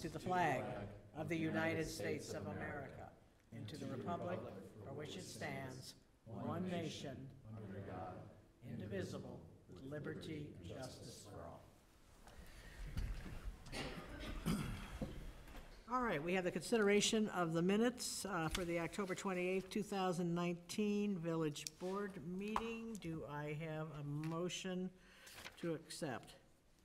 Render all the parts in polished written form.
to the flag of the United States of America and to the republic for which it stands, one nation, under God, indivisible, with liberty and justice for all. All right, we have the consideration of the minutes for the October 28th, 2019 Village Board meeting. Do I have a motion to accept?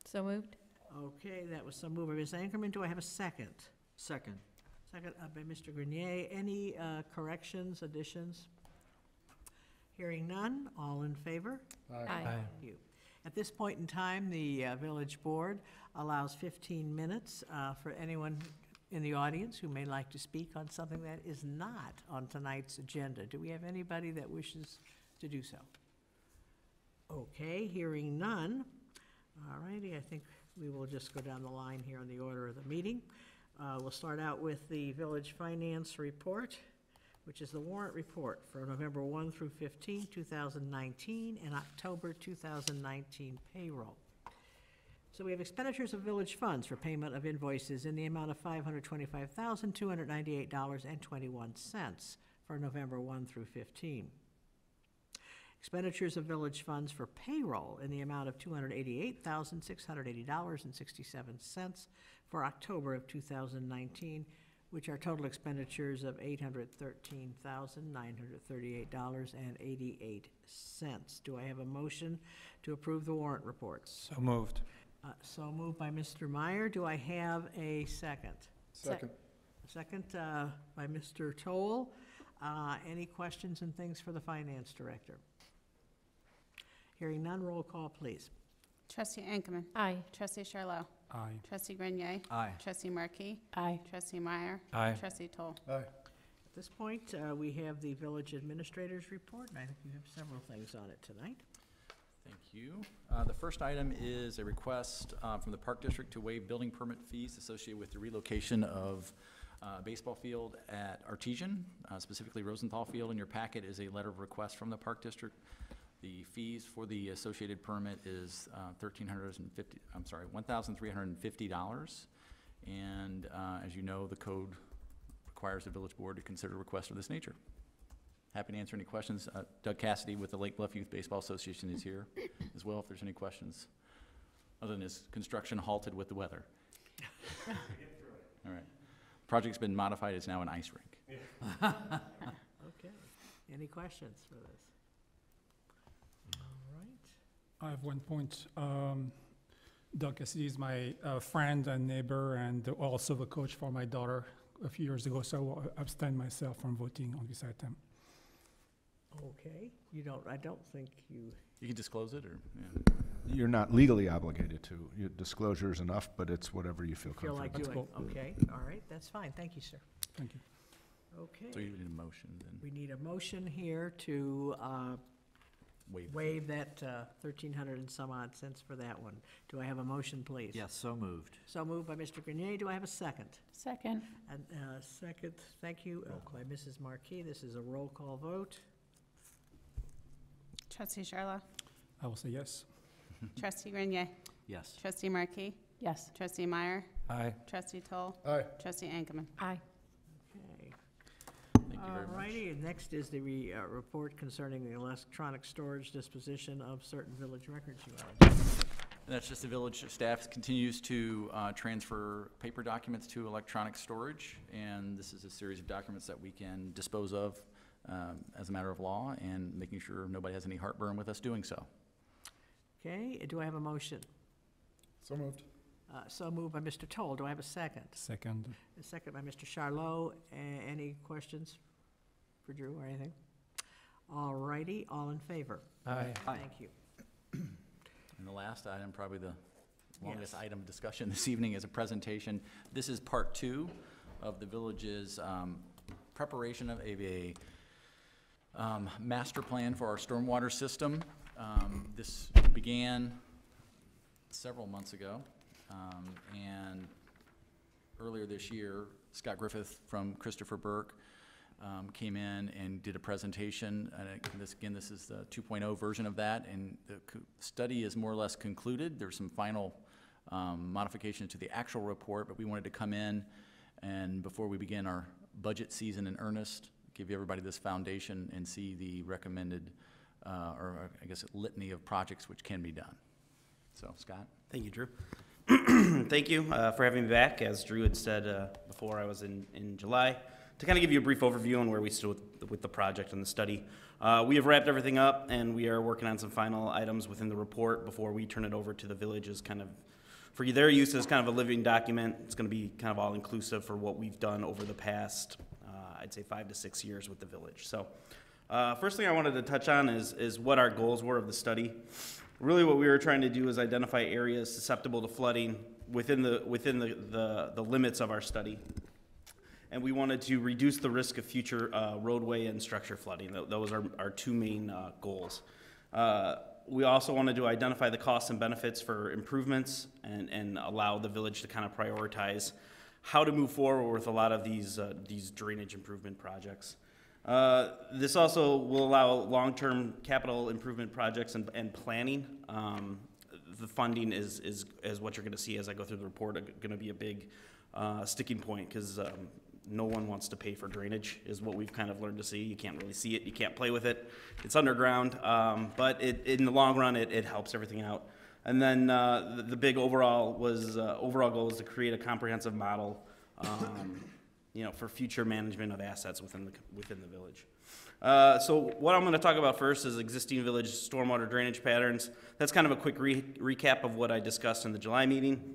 So moved. Okay, that was some move by Ms. Ankerman. Do I have a second? Second. Second by Mr. Grenier. Any corrections, additions? Hearing none, all in favor? Aye. Thank you. At this point in time, the Village Board allows 15 minutes for anyone in the audience who may like to speak on something that is not on tonight's agenda. Do we have anybody that wishes to do so? Okay, hearing none. All righty, I think we will just go down the line here on the order of the meeting. We'll start out with the Village Finance Report, which is the warrant report for November 1 through 15, 2019, and October 2019 payroll. So we have expenditures of village funds for payment of invoices in the amount of $525,298.21 for November 1 through 15. Expenditures of village funds for payroll in the amount of $288,680.67 for October of 2019, which are total expenditures of $813,938.88. Do I have a motion to approve the warrant reports? So moved. So moved by Mr. Meyer. Do I have a second? Second. Second by Mr. Toll. Any questions and things for the Finance Director? Hearing none, roll call, please. Trustee Ankerman. Aye. Trustee Charlo. Aye. Trustee Grenier. Aye. Trustee Markey. Aye. Trustee Meyer. Aye. Trustee Toll. Aye. At this point, we have the Village Administrator's Report, and I think you have several things on it tonight. Thank you. The first item is a request from the Park District to waive building permit fees associated with the relocation of baseball field at Artesian, specifically Rosenthal Field. In your packet is a letter of request from the Park District. The fees for the associated permit is $1,350. And as you know, the code requires the village board to consider a request of this nature. Happy to answer any questions. Doug Cassidy with the Lake Bluff Youth Baseball Association is here as well if there's any questions. Other than is construction halted with the weather? All right. Project's been modified. It's now an ice rink. Okay. Any questions for this? All right. I have one point. Doug Cassidy is my friend and neighbor and also the coach for my daughter a few years ago, so I will abstain myself from voting on this item. Okay. I don't think you. You can disclose it, or yeah. You're not legally obligated to. Your disclosure is enough, but it's whatever you feel Feel comfortable. like doing. Cool. Okay. All right. That's fine. Thank you, sir. Thank you. Okay. So you need a motion then. We need a motion here to waive that 1,300 and some odd cents for that one. Do I have a motion, please? Yes, so moved. So moved by Mr. Grenier. Do I have a second? Second. And second, thank you, by Mrs. Marquis. This is a roll call vote. Trustee Charlo. I will say yes. Trustee Grenier. Yes. Trustee Markey. Yes. Trustee Meyer. Aye. Trustee Toll. Aye. Trustee Ankerman. Aye. Okay. Thank you very All much. righty, and next is the report concerning the electronic storage disposition of certain village records you have. And that's just the village staff continues to transfer paper documents to electronic storage, and this is a series of documents that we can dispose of as a matter of law, and making sure nobody has any heartburn with us doing so. Okay, do I have a motion? So moved. So moved by Mr. Toll. Do I have a second? Second. A second by Mr. Charlot. Any questions for Drew or anything? All righty, all in favor? Aye. Thank you. And the last item, probably the longest Yes. item of discussion this evening, is a presentation. This is part 2 of the village's preparation of a master plan for our stormwater system. This began several months ago, and earlier this year, Scott Griffith from Christopher Burke came in and did a presentation. And this is the 2.0 version of that, and the study is more or less concluded. There's some final modifications to the actual report, but we wanted to come in and before we begin our budget season in earnest, give everybody this foundation and see the recommended, or I guess a litany of projects which can be done. So, Scott? Thank you, Drew. Thank you for having me back. As Drew had said before, I was in July to kind of give you a brief overview on where we stood with the project and the study. We have wrapped everything up, and we are working on some final items within the report before we turn it over to the village as kind of, for their use as kind of a living document. It's going to be kind of all-inclusive for what we've done over the past, I'd say 5 to 6 years with the village. So first thing I wanted to touch on is what our goals were of the study. Really what we were trying to do is identify areas susceptible to flooding within the limits of our study. And we wanted to reduce the risk of future roadway and structure flooding. Those are our two main goals. We also wanted to identify the costs and benefits for improvements and allow the village to kind of prioritize how to move forward with a lot of these drainage improvement projects. This also will allow long-term capital improvement projects and planning. The funding is what you're going to see as I go through the report, going to be a big sticking point because no one wants to pay for drainage is what we've kind of learned to see. You can't really see it. You can't play with it. It's underground, but in the long run, it helps everything out. And then the big overall goal is to create a comprehensive model for future management of assets within the village. So what I'm going to talk about first is existing village stormwater drainage patterns. That's kind of a quick recap of what I discussed in the July meeting.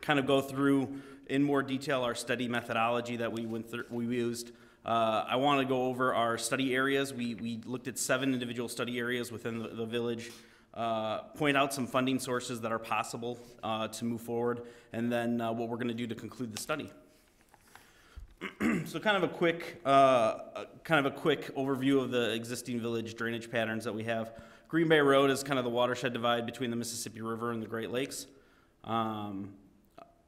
Kind of go through in more detail our study methodology that we used. I want to go over our study areas. We looked at 7 individual study areas within the village. Point out some funding sources that are possible to move forward, and then what we're going to do to conclude the study. So kind of a quick overview of the existing village drainage patterns that we have. Green Bay Road is kind of the watershed divide between the Mississippi River and the Great Lakes.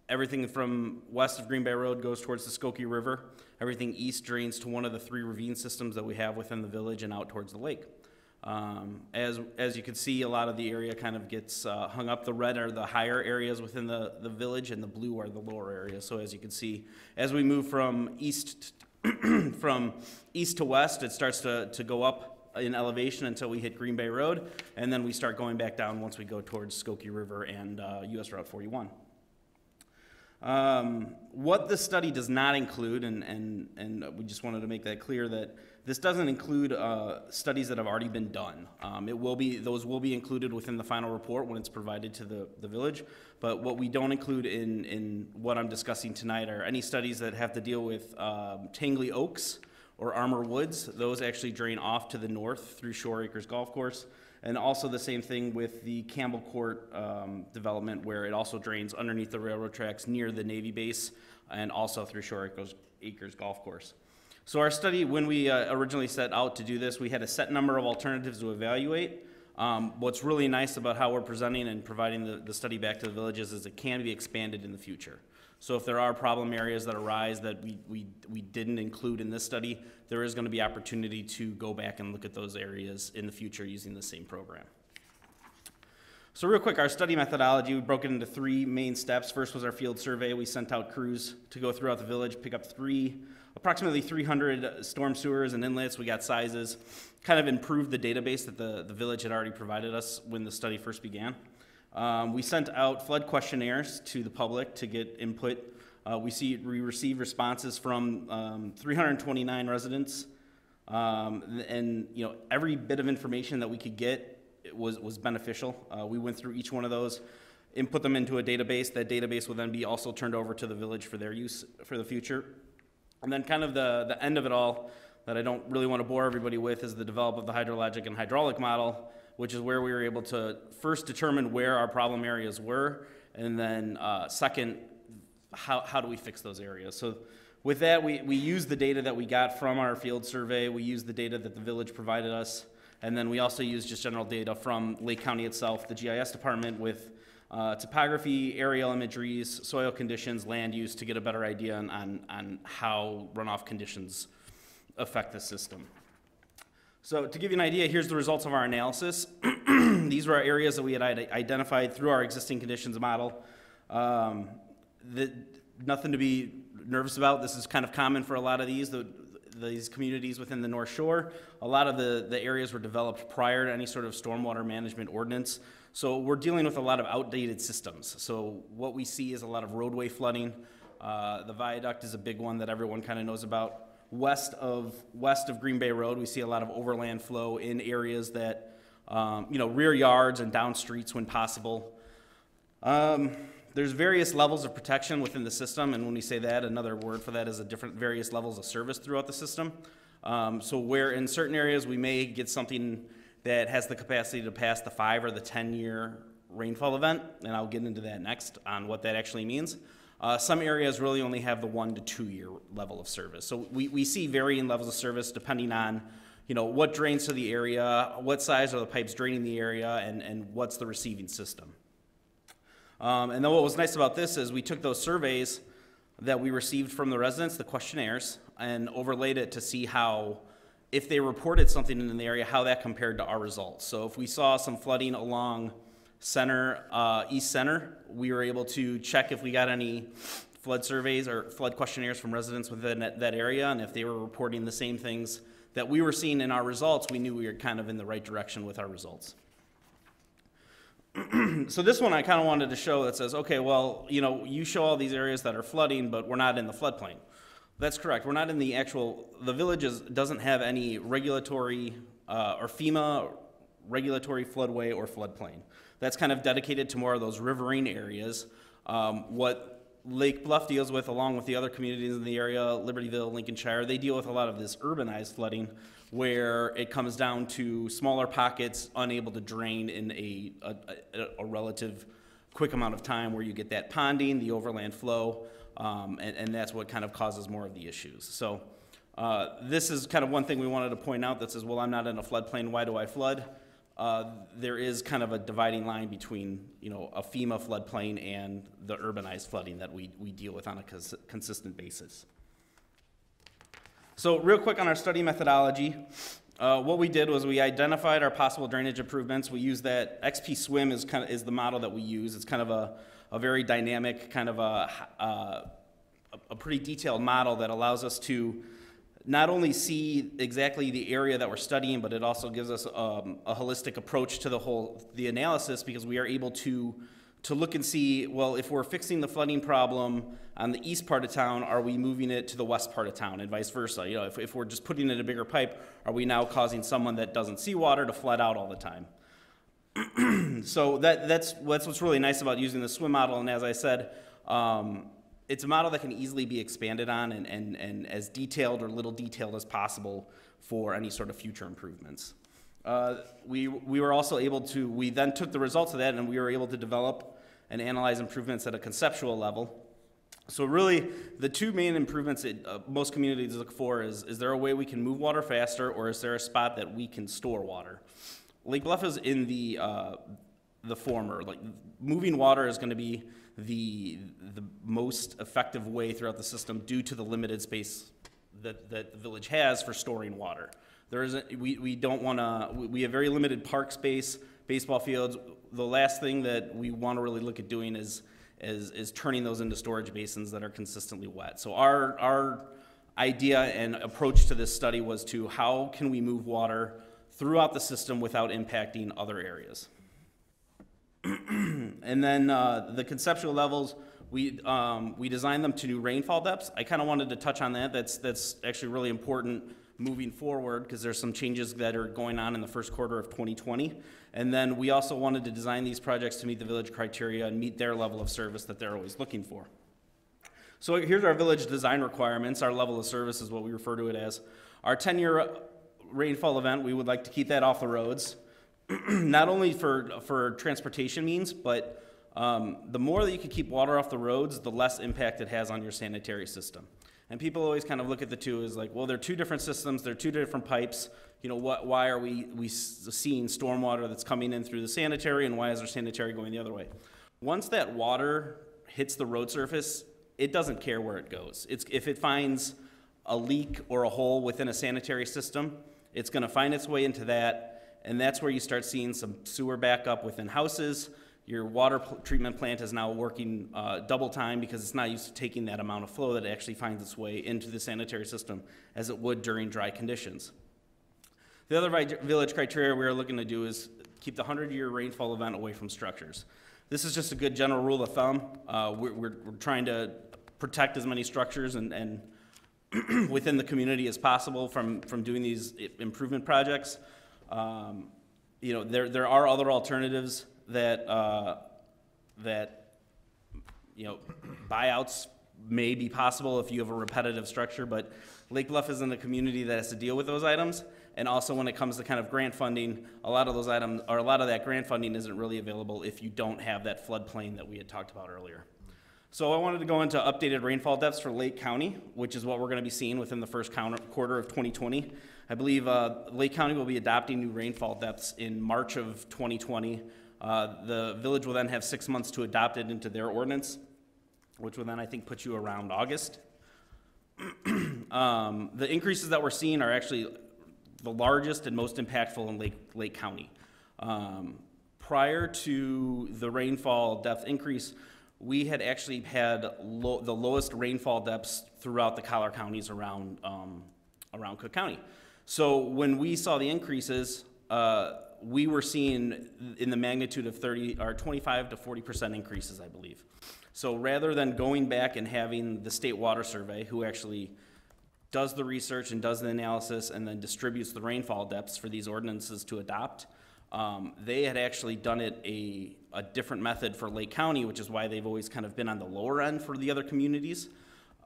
Everything from west of Green Bay Road goes towards the Skokie River. Everything east drains to one of the 3 ravine systems that we have within the village and out towards the lake. As you can see, a lot of the area kind of gets hung up. The red are the higher areas within the village, and the blue are the lower areas. So as you can see, as we move from east to west, it starts to go up in elevation until we hit Green Bay Road, and then we start going back down once we go towards Skokie River and US Route 41. What the study does not include, and we just wanted to make that clear, that this doesn't include studies that have already been done. Those will be included within the final report when it's provided to the village, but what we don't include in what I'm discussing tonight are any studies that have to deal with Tangley Oaks or Armor Woods. Those actually drain off to the north through Shore Acres Golf Course. And also the same thing with the Campbell Court development, where it also drains underneath the railroad tracks near the Navy base and also through Shore Acres Golf Course. So our study, when we originally set out to do this, we had a set number of alternatives to evaluate. What's really nice about how we're presenting and providing the study back to the villages is it can be expanded in the future. So if there are problem areas that arise that we didn't include in this study, there is going to be opportunity to go back and look at those areas in the future using the same program. So real quick, our study methodology, we broke it into 3 main steps. First was our field survey. We sent out crews to go throughout the village, pick up approximately 300 storm sewers and inlets. We got sizes, kind of improved the database that the village had already provided us when the study first began. We sent out flood questionnaires to the public to get input. We received responses from 329 residents, and every bit of information that we could get was beneficial. We went through each one of those, input them into a database. That database will then be also turned over to the village for their use for the future. And then kind of the end of it all that I don't really want to bore everybody with is the development of the hydrologic and hydraulic model, which is where we were able to first determine where our problem areas were, and then second, how do we fix those areas. So with that, we used the data that we got from our field survey, we used the data that the village provided us, and then we also used just general data from Lake County itself, the GIS department, with topography, aerial imageries, soil conditions, land use, to get a better idea on how runoff conditions affect the system. So to give you an idea, here's the results of our analysis. These were our areas that we had identified through our existing conditions model. Nothing to be nervous about. This is kind of common for a lot of these communities within the North Shore. A lot of the areas were developed prior to any sort of stormwater management ordinance. So we're dealing with a lot of outdated systems. So what we see is a lot of roadway flooding. The viaduct is a big one that everyone kind of knows about. West of Green Bay Road, we see a lot of overland flow in areas that, rear yards and down streets when possible. There's various levels of protection within the system, and when we say that, another word for that is various levels of service throughout the system. So where in certain areas we may get something that has the capacity to pass the 5 or the 10-year rainfall event, and I'll get into that next on what that actually means. Some areas really only have the 1 to 2 year level of service. So we see varying levels of service depending on, what drains to the area, what size are the pipes draining the area, and what's the receiving system. And then what was nice about this is we took those surveys that we received from the residents, the questionnaires, and overlaid it to see how, if they reported something in the area, how that compared to our results. So if we saw some flooding along East Center, we were able to check if we got any flood surveys or flood questionnaires from residents within that area, and if they were reporting the same things that we were seeing in our results, we knew we were kind of in the right direction with our results. So this one I kind of wanted to show that says, okay, well, you show all these areas that are flooding, but we're not in the floodplain. That's correct. We're not in the the village doesn't have any regulatory or FEMA regulatory floodway or floodplain. That's kind of dedicated to more of those riverine areas. What Lake Bluff deals with, along with the other communities in the area, Libertyville, Lincolnshire, they deal with a lot of this urbanized flooding where it comes down to smaller pockets unable to drain in a relative quick amount of time, where you get that ponding, the overland flow, and that's what kind of causes more of the issues. So this is kind of one thing we wanted to point out that says, well, I'm not in a floodplain, why do I flood? There is kind of a dividing line between, a FEMA floodplain and the urbanized flooding that we deal with on a consistent basis. So real quick on our study methodology, what we did was we identified our possible drainage improvements. We used that XP Swim is the model that we use. It's kind of a very dynamic, kind of a pretty detailed model that allows us to not only see exactly the area that we're studying, but it also gives us a holistic approach to the analysis, because we are able to look and see, well, if we're fixing the flooding problem on the east part of town, are we moving it to the west part of town, and vice versa? If we're just putting in a bigger pipe, are we now causing someone that doesn't see water to flood out all the time? So that's what's really nice about using the SWIM model, and as I said, it's a model that can easily be expanded on and as detailed or little detailed as possible for any sort of future improvements. We were also able to, we then took the results of that and we were able to develop and analyze improvements at a conceptual level. So really, the two main improvements that most communities look for is there a way we can move water faster, or is there a spot that we can store water? Lake Bluff is in the former. Like, moving water is going to be the most effective way throughout the system due to the limited space that the village has for storing water. We don't want to, we have very limited park space, baseball fields. The last thing that we want to really look at doing is turning those into storage basins that are consistently wet. So our idea and approach to this study was to how can we move water throughout the system without impacting other areas. And then the conceptual levels, we designed them to do rainfall depths. I kind of wanted to touch on that. That's actually really important moving forward, because there's some changes that are going on in the first quarter of 2020. And then we also wanted to design these projects to meet the village criteria and meet their level of service that they're always looking for. So here's our village design requirements. Our level of service is what we refer to it as. Our 10-year rainfall event, we would like to keep that off the roads, not only for transportation means, but the more that you can keep water off the roads, the less impact it has on your sanitary system. And people always kind of look at the two as like, well, they're two different systems, they're two different pipes. Why are we seeing stormwater that's coming in through the sanitary, and why is our sanitary going the other way? Once that water hits the road surface, it doesn't care where it goes. If it finds a leak or a hole within a sanitary system, it's going to find its way into that, and that's where you start seeing some sewer backup within houses. Your treatment plant is now working double time because it's not used to taking that amount of flow that actually finds its way into the sanitary system as it would during dry conditions. The other village criteria we are looking to do is keep the 100-year rainfall event away from structures. This is just a good general rule of thumb. We're trying to protect as many structures and within the community as possible from doing these improvement projects. You know, there are other alternatives that you know, buyouts may be possible if you have a repetitive structure, but Lake Bluff isn't a community that has to deal with those items. And also when it comes to kind of grant funding, a lot of those items, or a lot of that grant funding isn't really available if you don't have that floodplain that we had talked about earlier. So I wanted to go into updated rainfall depths for Lake County, which is what we're gonna be seeing within the first quarter of 2020. I believe Lake County will be adopting new rainfall depths in March of 2020. The village will then have 6 months to adopt it into their ordinance, which will then, I think, put you around August. The increases that we're seeing are actually the largest and most impactful in Lake County. Prior to the rainfall depth increase, we had actually had the lowest rainfall depths throughout the collar counties around Cook County. So when we saw the increases, we were seeing in the magnitude of 25 to 40% increases, I believe. So rather than going back and having the State Water Survey, who actually does the research and does the analysis and then distributes the rainfall depths for these ordinances to adopt, they had actually done it a different method for Lake County, which is why they've always kind of been on the lower end for the other communities,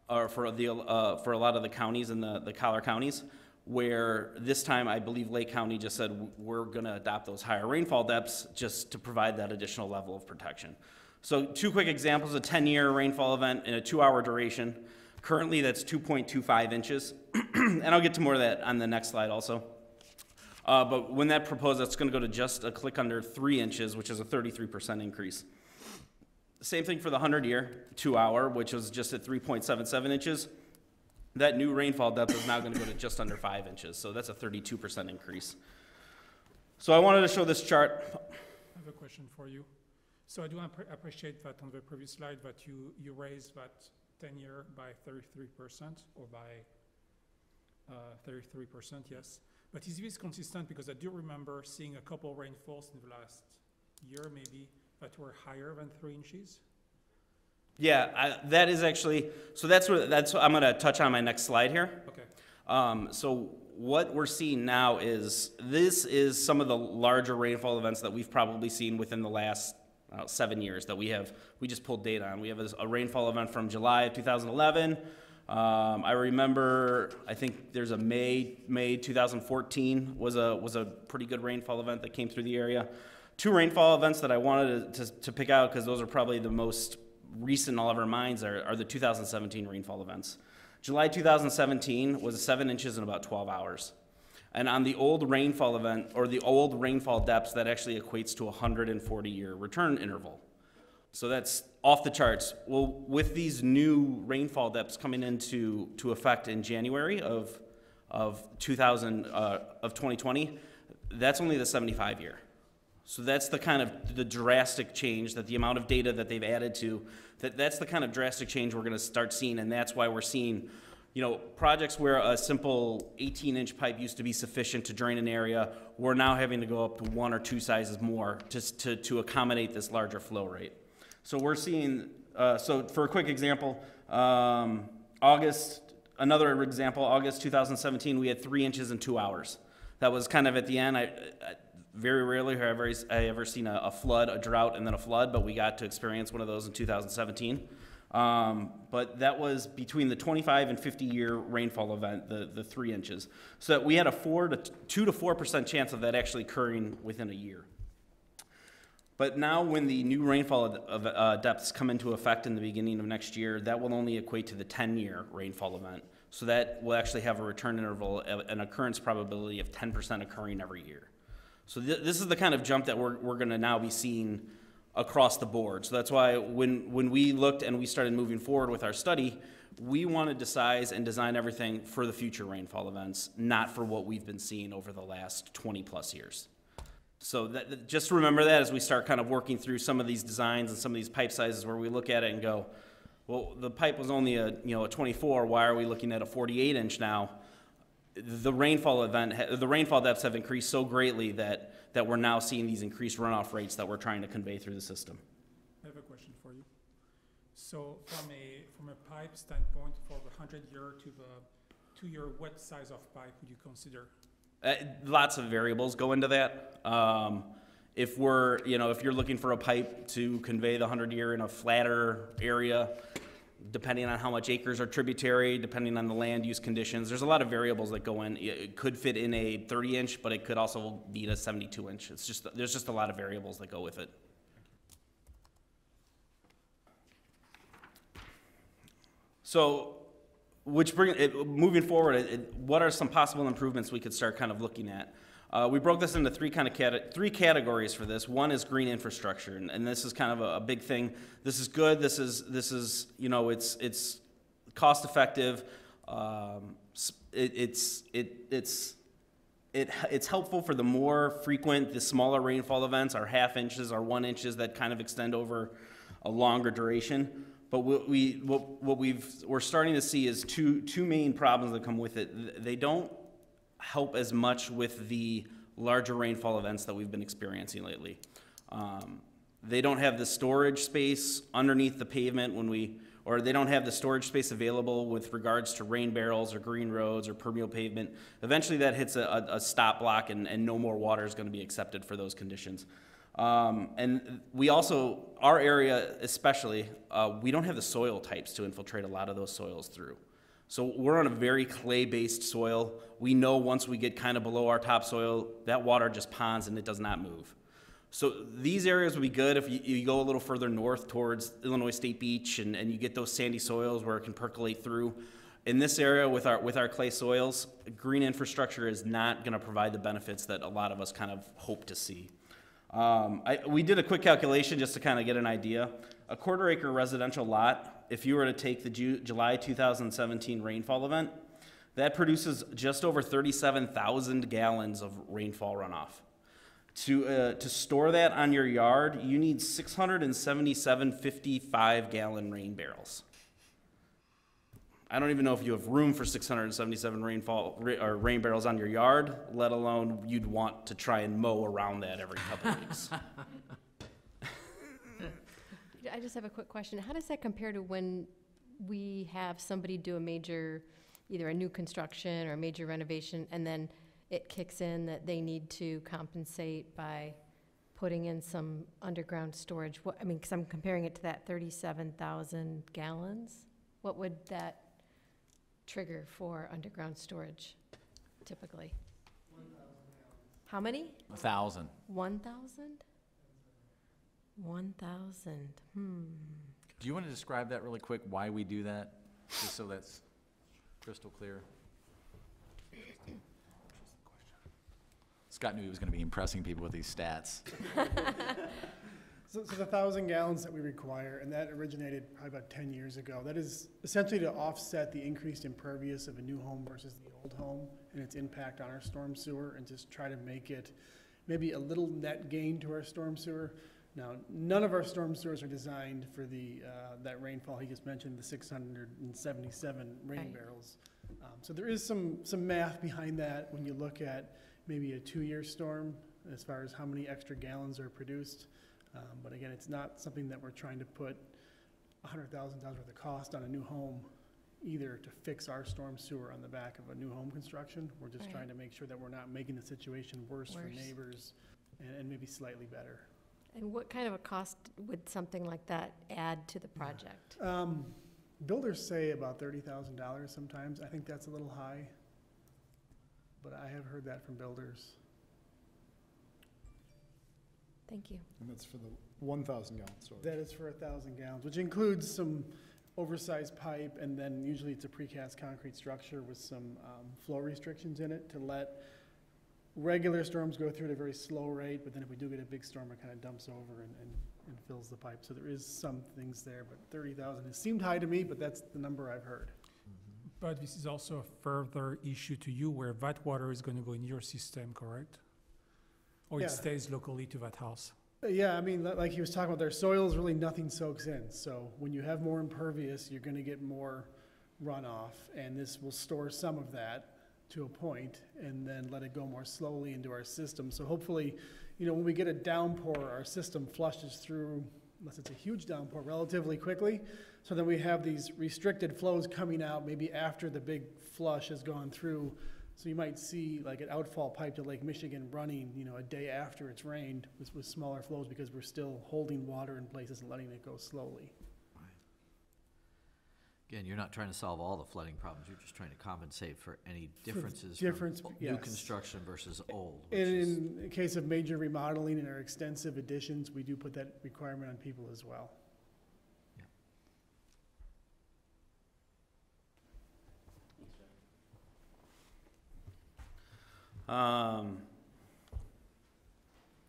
or for a lot of the counties in the collar counties, where this time I believe Lake County just said we're going to adopt those higher rainfall depths just to provide that additional level of protection. So 2 quick examples: a 10-year rainfall event in a 2-hour duration. Currently that's 2.25 inches, and I'll get to more of that on the next slide also. But when that proposed, that's going to go to just a click under 3 inches, which is a 33% increase. Same thing for the 100-year 2-hour, which was just at 3.77 inches. That new rainfall depth is now going to go to just under 5 inches, so that's a 32% increase. So I wanted to show this chart. I have a question for you. So I do appreciate that on the previous slide that you raised that 10-year by 33% or by 33%, yes. But is this consistent? Because I do remember seeing a couple rainfalls in the last year maybe that were higher than 3 inches. Yeah, that is actually, so that's what I'm going to touch on my next slide here. Okay. So what we're seeing now is, this is some of the larger rainfall events that we've probably seen within the last 7 years that we just pulled data on. We have a rainfall event from July of 2011. I remember, I think there's a May 2014 was a pretty good rainfall event that came through the area. 2 rainfall events that I wanted to pick out, because those are probably the most recent in all of our minds, are the 2017 rainfall events. July 2017 was 7 inches in about 12 hours. And on the old rainfall event, or the old rainfall depths, that actually equates to a 140-year return interval. So that's off the charts. Well, with these new rainfall depths coming into effect in January of 2020, that's only the 75-year. So that's the kind of the drastic change, that the amount of data that they've added to, that's the kind of drastic change we're going to start seeing, and that's why we're seeing, you know, projects where a simple 18-inch pipe used to be sufficient to drain an area, we're now having to go up to 1 or 2 sizes more just to accommodate this larger flow rate. So we're seeing, so for a quick example, August 2017, we had 3 inches in 2 hours. That was kind of at the end. Very rarely have I ever seen a flood, a drought, and then a flood, but we got to experience one of those in 2017. But that was between the 25 and 50-year rainfall event, the 3 inches. So that we had a 2 to 4% chance of that actually occurring within a year. But now when the new rainfall depths come into effect in the beginning of next year, that will only equate to the 10-year rainfall event. So that will actually have a return interval, an occurrence probability of 10% occurring every year. So this is the kind of jump that we're going to now be seeing across the board. So that's why when we looked and we started moving forward with our study, we wanted to size and design everything for the future rainfall events, not for what we've been seeing over the last 20 plus years. So just remember that as we start kind of working through some of these designs and some of these pipe sizes where we look at it and go, well, the pipe was only a 24, why are we looking at a 48 inch now? The rainfall depths have increased so greatly that we're now seeing these increased runoff rates that we're trying to convey through the system. I have a question for you. So from a pipe standpoint, for the 100-year to the 2-year, what size of pipe would you consider? Lots of variables go into that. If you're looking for a pipe to convey the 100-year in a flatter area, depending on how much acres are tributary, depending on the land use conditions, there's a lot of variables that go in. It could fit in a 30-inch, but it could also be in a 72-inch. There's just a lot of variables that go with it. So, moving forward, what are some possible improvements we could start kind of looking at? We broke this into three categories for this. One is green infrastructure, and this is kind of a big thing. This is good. This is it's cost effective. It's helpful for the more frequent, the smaller rainfall events, our half inches, our 1 inches that kind of extend over a longer duration. But what we're starting to see is two main problems that come with it. They don't help as much with the larger rainfall events that we've been experiencing lately. They don't have the storage space underneath the pavement or they don't have the storage space available with regards to rain barrels or green roads or permeable pavement. Eventually that hits a stop block and no more water is going to be accepted for those conditions. And we also, our area especially, we don't have the soil types to infiltrate a lot of those soils through. So we're on a very clay-based soil. We know once we get kind of below our topsoil, that water just ponds and it does not move. So these areas would be good if you go a little further north towards Illinois State Beach and you get those sandy soils where it can percolate through. In this area with our clay soils, green infrastructure is not going to provide the benefits that a lot of us kind of hope to see. We did a quick calculation just to kind of get an idea. A quarter-acre residential lot, if you were to take the July 2017 rainfall event, that produces just over 37,000 gallons of rainfall runoff. To store that on your yard, you need 677 55-gallon rain barrels. I don't even know if you have room for 677 rain barrels on your yard, let alone you'd want to try and mow around that every couple of weeks. I just have a quick question. How does that compare to when we have somebody do a major, either a new construction or a major renovation, and then it kicks in that they need to compensate by putting in some underground storage? Because I'm comparing it to that 37,000 gallons. What would that trigger for underground storage typically? 1,000 gallons. How many? 1,000. 1,000? 1,000. Do you want to describe that really quick, why we do that, just so that's crystal clear? Scott knew he was going to be impressing people with these stats. So the 1,000 gallons that we require, and that originated probably about 10 years ago, that is essentially to offset the increased impervious of a new home versus the old home and its impact on our storm sewer, and just try to make it maybe a little net gain to our storm sewer. Now, none of our storm sewers are designed for that rainfall he just mentioned, the 677 rain barrels. So there is some math behind that when you look at maybe a 2-year storm as far as how many extra gallons are produced. But again, it's not something that we're trying to put $100,000 worth of cost on a new home, either to fix our storm sewer on the back of a new home construction. We're just trying to make sure that we're not making the situation worse for neighbors and maybe slightly better. And what kind of a cost would something like that add to the project? Builders say about $30,000 sometimes. I think that's a little high, but I have heard that from builders. Thank you. And that's for the 1,000 gallon storage. That is for 1,000 gallons, which includes some oversized pipe, and then usually it's a precast concrete structure with some flow restrictions in it to let regular storms go through at a very slow rate, but then if we do get a big storm, it kind of dumps over and fills the pipe. So there is some things there, but 30,000, it seemed high to me, but that's the number I've heard. But this is also a further issue to you where that water is going to go in your system, correct? Or Yeah. it stays locally to that house? Yeah, I mean, like he was talking about, their soils, really nothing soaks in. So when you have more impervious, you're gonna get more runoff, and this will store some of that to a point, and then let it go more slowly into our system. So hopefully, you know, when we get a downpour, our system flushes through, unless it's a huge downpour, relatively quickly. So then we have these restricted flows coming out maybe after the big flush has gone through. So you might see like an outfall pipe to Lake Michigan running, you know, a day after it's rained with smaller flows, because we're still holding water in places and letting it go slowly. Again, you're not trying to solve all the flooding problems, you're just trying to compensate for any differences difference, from yes. new construction versus old. which And is- in the case of major remodeling and our extensive additions, we do put that requirement on people as well.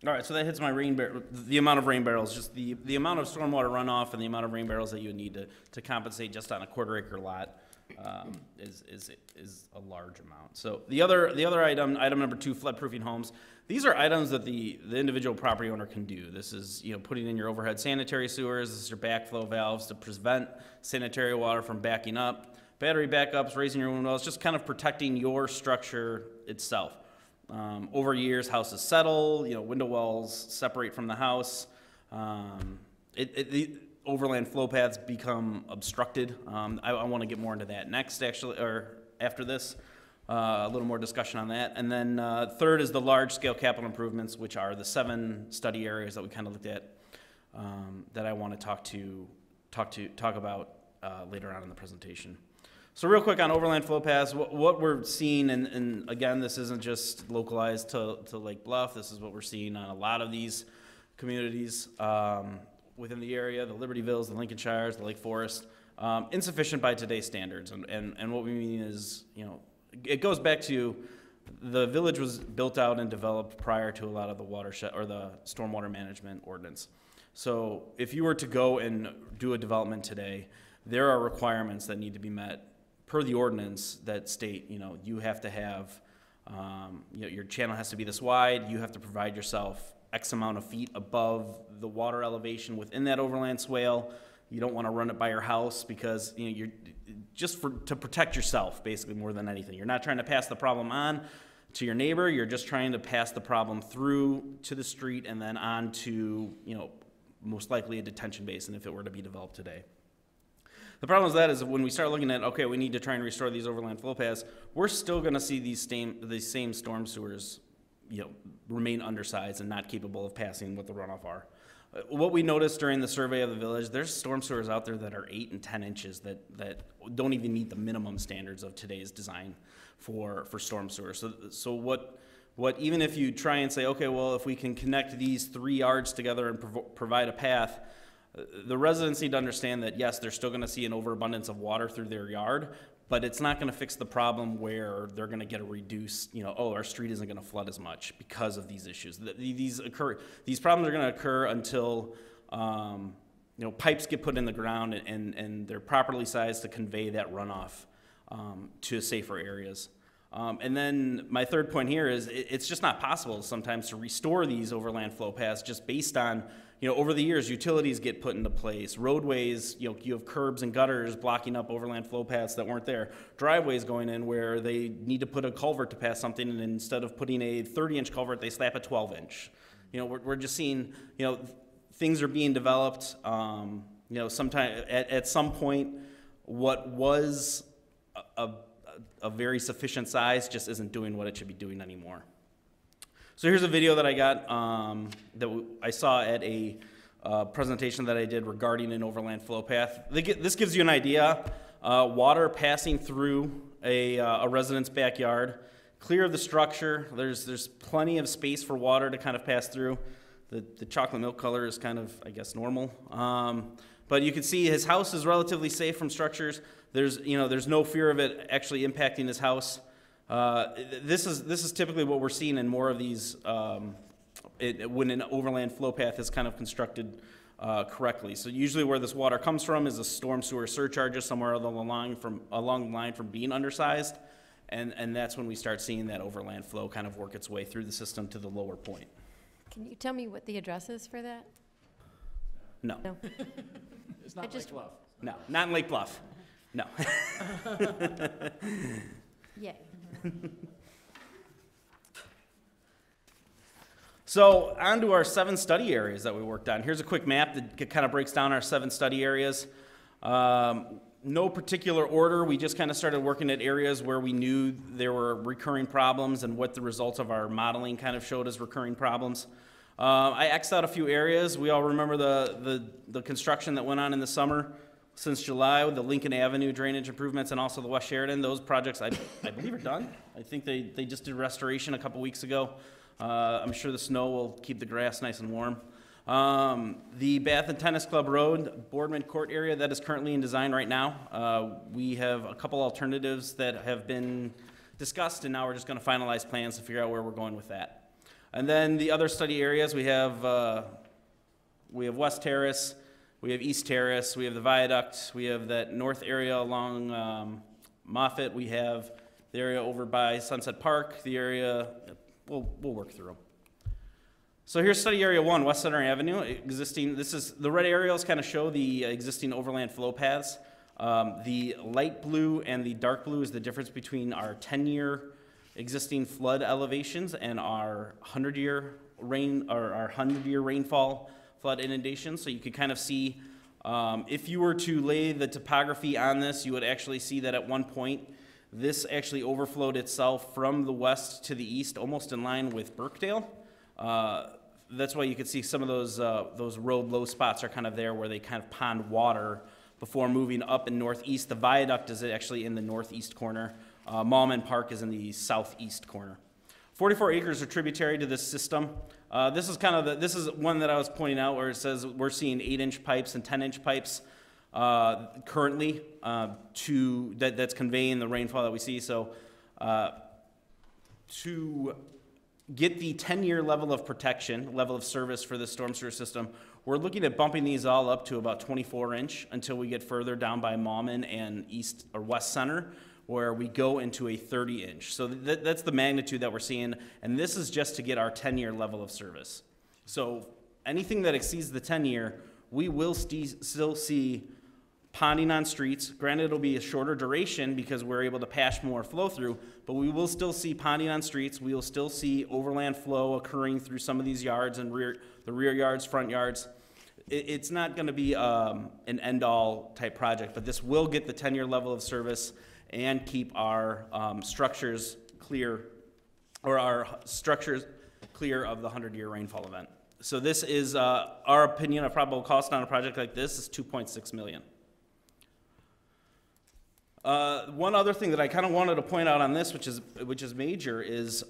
All right, so that hits my the amount of rain barrels, just the amount of stormwater runoff and the amount of rain barrels that you would need to compensate just on a quarter-acre lot is a large amount. So the other item number 2, flood-proofing homes. These are items that the individual property owner can do. This is, you know, putting in your overhead sanitary sewers, this is your backflow valves to prevent sanitary water from backing up, battery backups, raising your own wells, just kind of protecting your structure itself. Over years, houses settle, you know, window wells separate from the house. The overland flow paths become obstructed. I want to get more into that next, actually, or after this. A little more discussion on that. And then third is the large-scale capital improvements, which are the 7 study areas that we kind of looked at that I want to talk about later on in the presentation. So real quick on overland flow paths, what we're seeing, and again, this isn't just localized to Lake Bluff, this is what we're seeing on a lot of these communities within the area, the Libertyvilles, the Lincolnshires, the Lake Forest, insufficient by today's standards. And what we mean is, you know, it goes back to the village was built out and developed prior to a lot of the watershed or the stormwater management ordinance. So if you were to go and do a development today, there are requirements that need to be met per the ordinance that state, you know, you have to have, you know, your channel has to be this wide, you have to provide yourself X amount of feet above the water elevation within that overland swale. You don't want to run it by your house because, you know, you're just to protect yourself, basically, more than anything. You're not trying to pass the problem on to your neighbor, you're just trying to pass the problem through to the street and then on to, you know, most likely a detention basin if it were to be developed today. The problem with that is when we start looking at, okay, we need to try and restore these overland flow paths, we're still going to see these same storm sewers, you know, remain undersized and not capable of passing what the runoff are. What we noticed during the survey of the village, there's storm sewers out there that are 8 and 10 inches that don't even meet the minimum standards of today's design for storm sewers. So what even if you try and say, okay, well, if we can connect these 3 yards together and provide a path, the residents need to understand that, yes, they're still going to see an overabundance of water through their yard, but it's not going to fix the problem where they're going to get a reduced, you know, oh, our street isn't going to flood as much because of these issues. These problems are going to occur until, you know, pipes get put in the ground and they're properly sized to convey that runoff to safer areas. And then my third point here is it's just not possible sometimes to restore these overland flow paths just based on, you know, over the years, utilities get put into place, roadways, you know, you have curbs and gutters blocking up overland flow paths that weren't there, driveways going in where they need to put a culvert to pass something, and instead of putting a 30-inch culvert, they slap a 12-inch. You know, we're just seeing, you know, things are being developed, you know, sometime at some point, what was a very sufficient size just isn't doing what it should be doing anymore. So here's a video that I got that I saw at a presentation that I did regarding an overland flow path. This gives you an idea. Water passing through a resident's backyard, clear of the structure. There's plenty of space for water to kind of pass through. The chocolate milk color is kind of, I guess, normal. But you can see his house is relatively safe from structures. There's no fear of it actually impacting his house. This is typically what we're seeing in more of these when an overland flow path is kind of constructed correctly. So usually where this water comes from is a storm sewer surcharge somewhere along the line from being undersized, and that's when we start seeing that overland flow kind of work its way through the system to the lower point. Can you tell me what the address is for that? No, No. It's I not just- Lake Bluff. no, not in Lake Bluff. No. Yay. So on to our 7 study areas that we worked on. Here's a quick map that kind of breaks down our 7 study areas. No particular order. We just kind of started working at areas where we knew there were recurring problems and what the results of our modeling kind of showed as recurring problems. I X'd out a few areas. We all remember the construction that went on in the summer since July with the Lincoln Avenue drainage improvements and also the West Sheridan. Those projects, I believe, are done. I think they just did restoration a couple weeks ago. I'm sure the snow will keep the grass nice and warm. The Bath and Tennis Club Road, Boardman Court area, that is currently in design right now. We have a couple alternatives that have been discussed, and now we're just going to finalize plans to figure out where we're going with that. And then the other study areas, we have West Terrace, we have East Terrace, we have the viaduct, we have that north area along Moffett, we have the area over by Sunset Park, the area, we'll work through them. So here's study area 1, West Center Avenue, existing, the red areas kind of show the existing overland flow paths. The light blue and the dark blue is the difference between our 10-year existing flood elevations and our 100-year rainfall flood inundations. So you could kind of see, if you were to lay the topography on this, you would actually see that at one point, this actually overflowed itself from the west to the east, almost in line with Birkdale. That's why you can see some of those road low spots are kind of there where they kind of pond water before moving up in northeast. The viaduct is actually in the northeast corner. Malman Park is in the southeast corner. 44 acres are tributary to this system. This is one that I was pointing out where it says we're seeing 8-inch pipes and 10-inch pipes currently that's conveying the rainfall that we see. So to get the 10-year level of protection, level of service for the storm sewer system, we're looking at bumping these all up to about 24-inch until we get further down by Malman and East or West Center, where we go into a 30-inch. So that's the magnitude that we're seeing, and this is just to get our 10-year level of service. So anything that exceeds the 10-year, we will still see ponding on streets. Granted, it'll be a shorter duration because we're able to patch more flow through, but we will still see ponding on streets. We will still see overland flow occurring through some of these yards and the rear yards, front yards. It's not going to be an end-all type project, but this will get the 10-year level of service and keep our structures clear, or our structures clear of the 100-year rainfall event. So this is our opinion of probable cost on a project like this is $2.6 million. One other thing that I kind of wanted to point out on this, which is major, is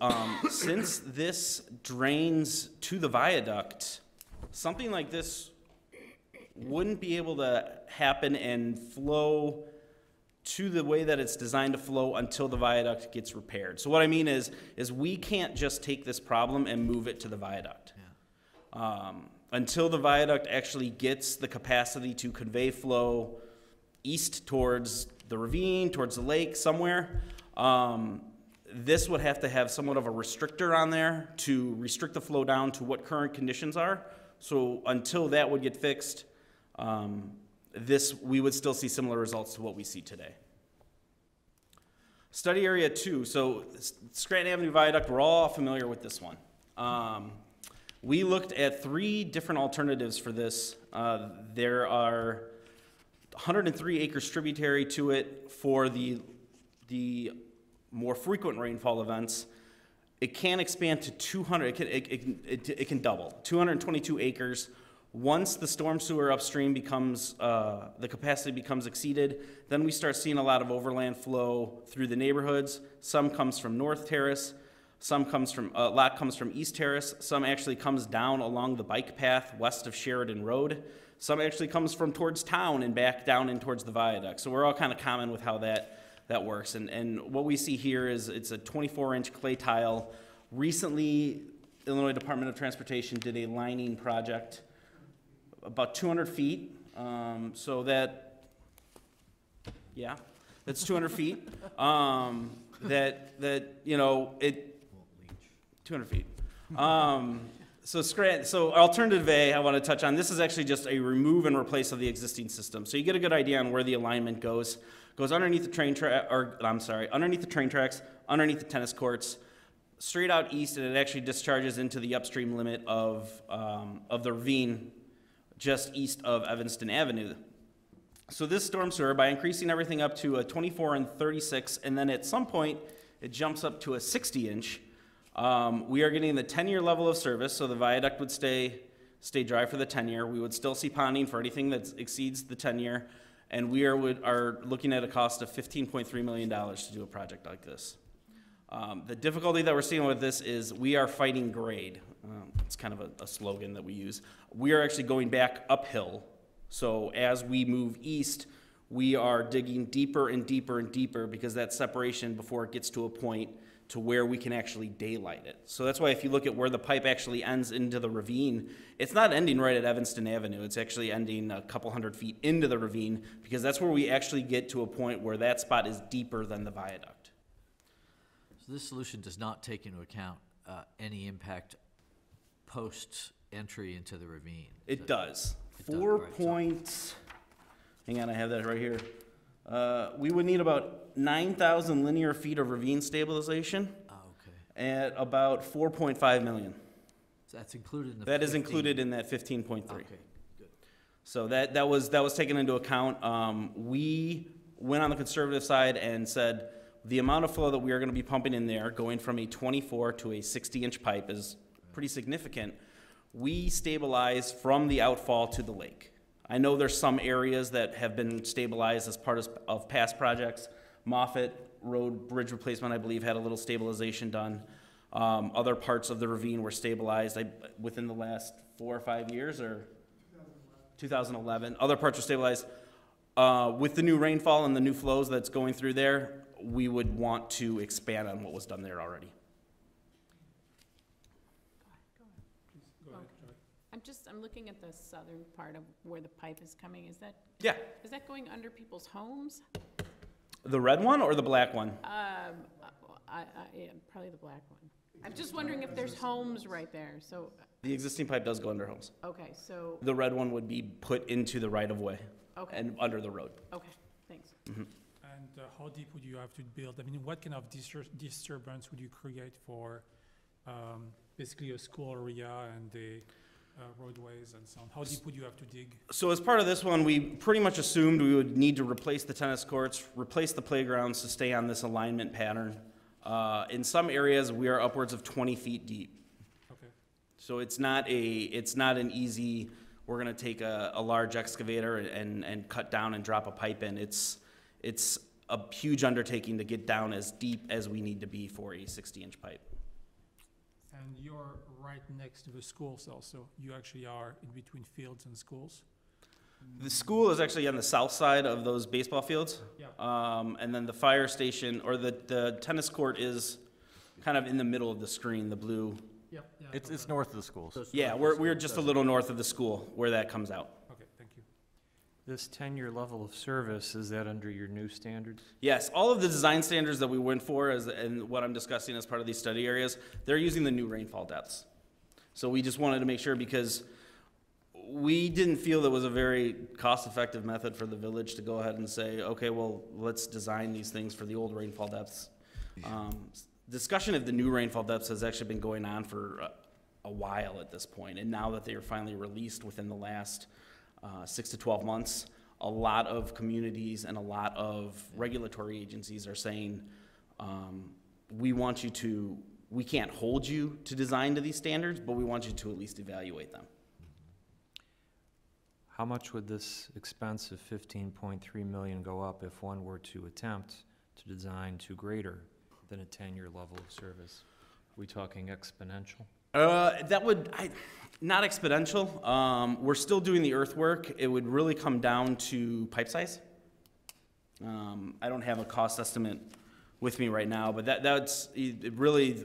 since this drains to the viaduct, something like this wouldn't be able to happen and flow to the way that it's designed to flow until the viaduct gets repaired. So what I mean is we can't just take this problem and move it to the viaduct. Yeah. Until the viaduct actually gets the capacity to convey flow east towards the ravine, towards the lake, somewhere. This would have to have somewhat of a restrictor on there to restrict the flow down to what current conditions are. So until that would get fixed, we would still see similar results to what we see today. Study area 2, so Scranton Avenue Viaduct, we're all familiar with this one. We looked at 3 different alternatives for this. There are 103 acres tributary to it for the more frequent rainfall events. It can expand to 200, it can double, 222 acres. Once the storm sewer upstream becomes, the capacity becomes exceeded, then we start seeing a lot of overland flow through the neighborhoods. Some comes from North Terrace, a lot comes from East Terrace, some actually comes down along the bike path west of Sheridan Road. Some actually comes from towards town and back down in towards the viaduct. So we're all kind of common with how that works. And what we see here is it's a 24-inch clay tile. Recently, Illinois Department of Transportation did a lining project about 200 feet. So that, yeah, that's 200 feet. That you know, 200 feet. So alternative A, I want to touch on, this is actually just a remove and replace of the existing system. So you get a good idea on where the alignment goes. Goes underneath the train underneath the train tracks, underneath the tennis courts, straight out east, and it actually discharges into the upstream limit of the ravine just east of Evanston Avenue. So this storm sewer, by increasing everything up to a 24 and 36, and then at some point it jumps up to a 60-inch, we are getting the 10-year level of service, so the viaduct would stay dry for the 10-year. We would still see ponding for anything that exceeds the 10-year, and we are looking at a cost of $15.3 million to do a project like this. The difficulty that we're seeing with this is we are fighting grade. It's kind of a slogan that we use. We are actually going back uphill. So as we move east, we are digging deeper and deeper and deeper because that separation before it gets to a point to where we can actually daylight it. So that's why if you look at where the pipe actually ends into the ravine, it's not ending right at Evanston Avenue. It's actually ending a couple hundred feet into the ravine because that's where we actually get to a point where that spot is deeper than the viaduct. So this solution does not take into account any impact post-entry into the ravine? It does. It does, 4 right, so- points, hang on, I have that right here. We would need about 9,000 linear feet of ravine stabilization Oh, okay. at about 4.5 million. So that's included in the That is 15? included in that 15.3. Okay, good. So that was taken into account. We went on the conservative side and said the amount of flow that we are going to be pumping in there, going from a 24 to a 60-inch pipe, is pretty significant. We stabilize from the outfall to the lake. I know there's some areas that have been stabilized as part of past projects. Moffett Road Bridge Replacement, I believe, had a little stabilization done. Other parts of the ravine were stabilized within the last 4 or 5 years, or 2011. Other parts were stabilized. With the new rainfall and the new flows that's going through there, we would want to expand on what was done there already. I'm looking at the southern part of where the pipe is coming. Is Yeah. that going under people's homes? The red one or the black one? Yeah, probably the black one. I'm just wondering if there's homes right there. So, The existing pipe does go under homes. okay, so, The red one would be put into the right-of-way okay, and under the road. okay, thanks. And how deep would you have to build? I mean, what kind of disturbance would you create for basically a school area and the roadways and so on? How deep would you have to dig? So as part of this one, we pretty much assumed we would need to replace the tennis courts, replace the playgrounds to stay on this alignment pattern. In some areas, we are upwards of 20 feet deep. Okay. So it's not an easy, we're gonna take a large excavator and cut down and drop a pipe in. It's a huge undertaking to get down as deep as we need to be for a 60-inch pipe. And you're right next to the schools also. You actually are in between fields and schools. The school is actually on the south side of those baseball fields. Yeah. And then the fire station, or the tennis court is kind of in the middle of the screen, the blue. Yep. Yeah, It's north of the schools. Yeah, we're just a little north of the school where that comes out. Okay, thank you. This 10-year level of service, is that under your new standards? Yes, all of the design standards that we went for and what I'm discussing as part of these study areas, they're using the new rainfall depths. So we just wanted to make sure, because we didn't feel that was a very cost-effective method for the village to go ahead and say, okay, well, let's design these things for the old rainfall depths. Discussion of the new rainfall depths has actually been going on for a while at this point, and now that they are finally released within the last 6 to 12 months, a lot of communities and a lot of regulatory agencies are saying, we can't hold you to design to these standards, but we want you to at least evaluate them. How much would this expense of $15.3 million go up if one were to attempt to design to greater than a 10-year level of service? Are we talking exponential? Not exponential. We're still doing the earthwork. It would really come down to pipe size. I don't have a cost estimate with me right now, but that's really,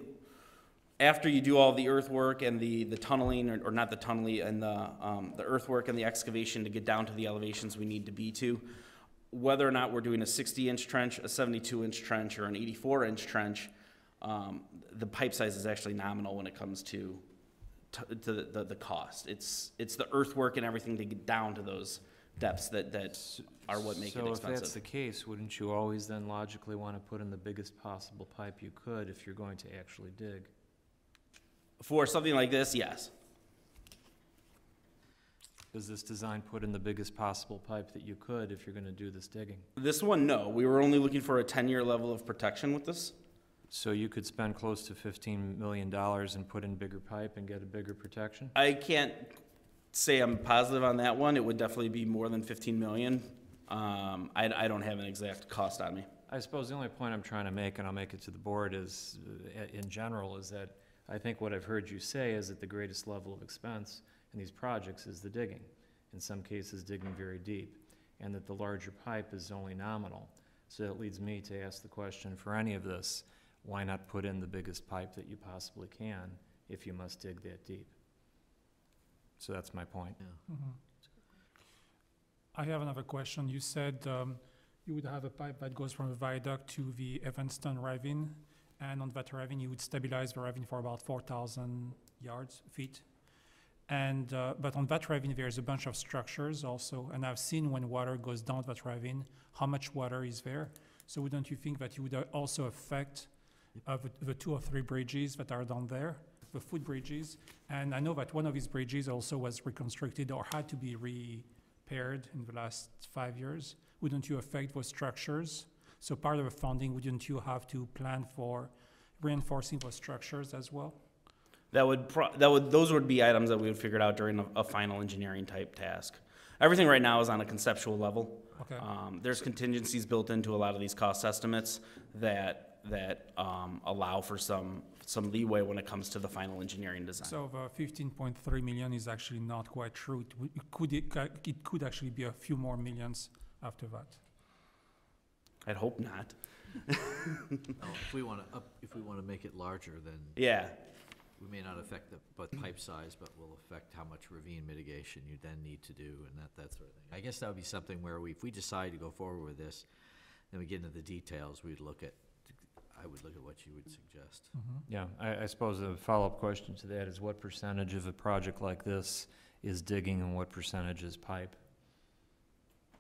after you do all the earthwork and the tunneling, or not the tunneling, and the earthwork and the excavation to get down to the elevations we need to be to, whether or not we're doing a 60-inch trench, a 72-inch trench, or an 84-inch trench, the pipe size is actually nominal when it comes to the cost. It's the earthwork and everything to get down to those depths that are what make it So if that's the expensive. case, wouldn't you always then logically want to put in the biggest possible pipe you could if you're going to actually dig? For something like this, yes. Does this design put in the biggest possible pipe that you could if you're going to do this digging? This one, no. We were only looking for a 10-year level of protection with this. So you could spend close to $15 million and put in bigger pipe and get a bigger protection? I can't say I'm positive on that one. It would definitely be more than 15 million. I don't have an exact cost on me. I suppose the only point I'm trying to make, and I'll make it to the board, is, in general, is that I think what I've heard you say is that the greatest level of expense in these projects is the digging. In some cases, digging very deep, and that the larger pipe is only nominal. So that leads me to ask the question, for any of this, why not put in the biggest pipe that you possibly can if you must dig that deep? So that's my point. Yeah. Mhm. I have another question. You said you would have a pipe that goes from the viaduct to the Evanston ravine, and on that ravine, you would stabilize the ravine for about 4,000 feet. And, but on that ravine, there's a bunch of structures also, and I've seen when water goes down that ravine, how much water is there. So wouldn't you think that you would also affect the 2 or 3 bridges that are down there, the footbridges? And I know that one of these bridges also was reconstructed or had to be repaired in the last 5 years. Wouldn't you affect those structures? So part of the funding, wouldn't you have to plan for reinforcing those structures as well? Those would be items that we would figure out during a final engineering type task. Everything right now is on a conceptual level. Okay. There's contingencies built into a lot of these cost estimates that allow for some leeway when it comes to the final engineering design. So the 15.3 million is actually not quite true. It could actually be a few more millions after that. I'd hope not. If we want to make it larger, then Yeah. we may not affect the pipe size, but will affect how much ravine mitigation you then need to do and that sort of thing. I guess that would be something where if we decide to go forward with this, then we get into the details, I would look at what you would suggest. Yeah, I suppose a follow-up question to that is what percentage of a project like this is digging and what percentage is pipe?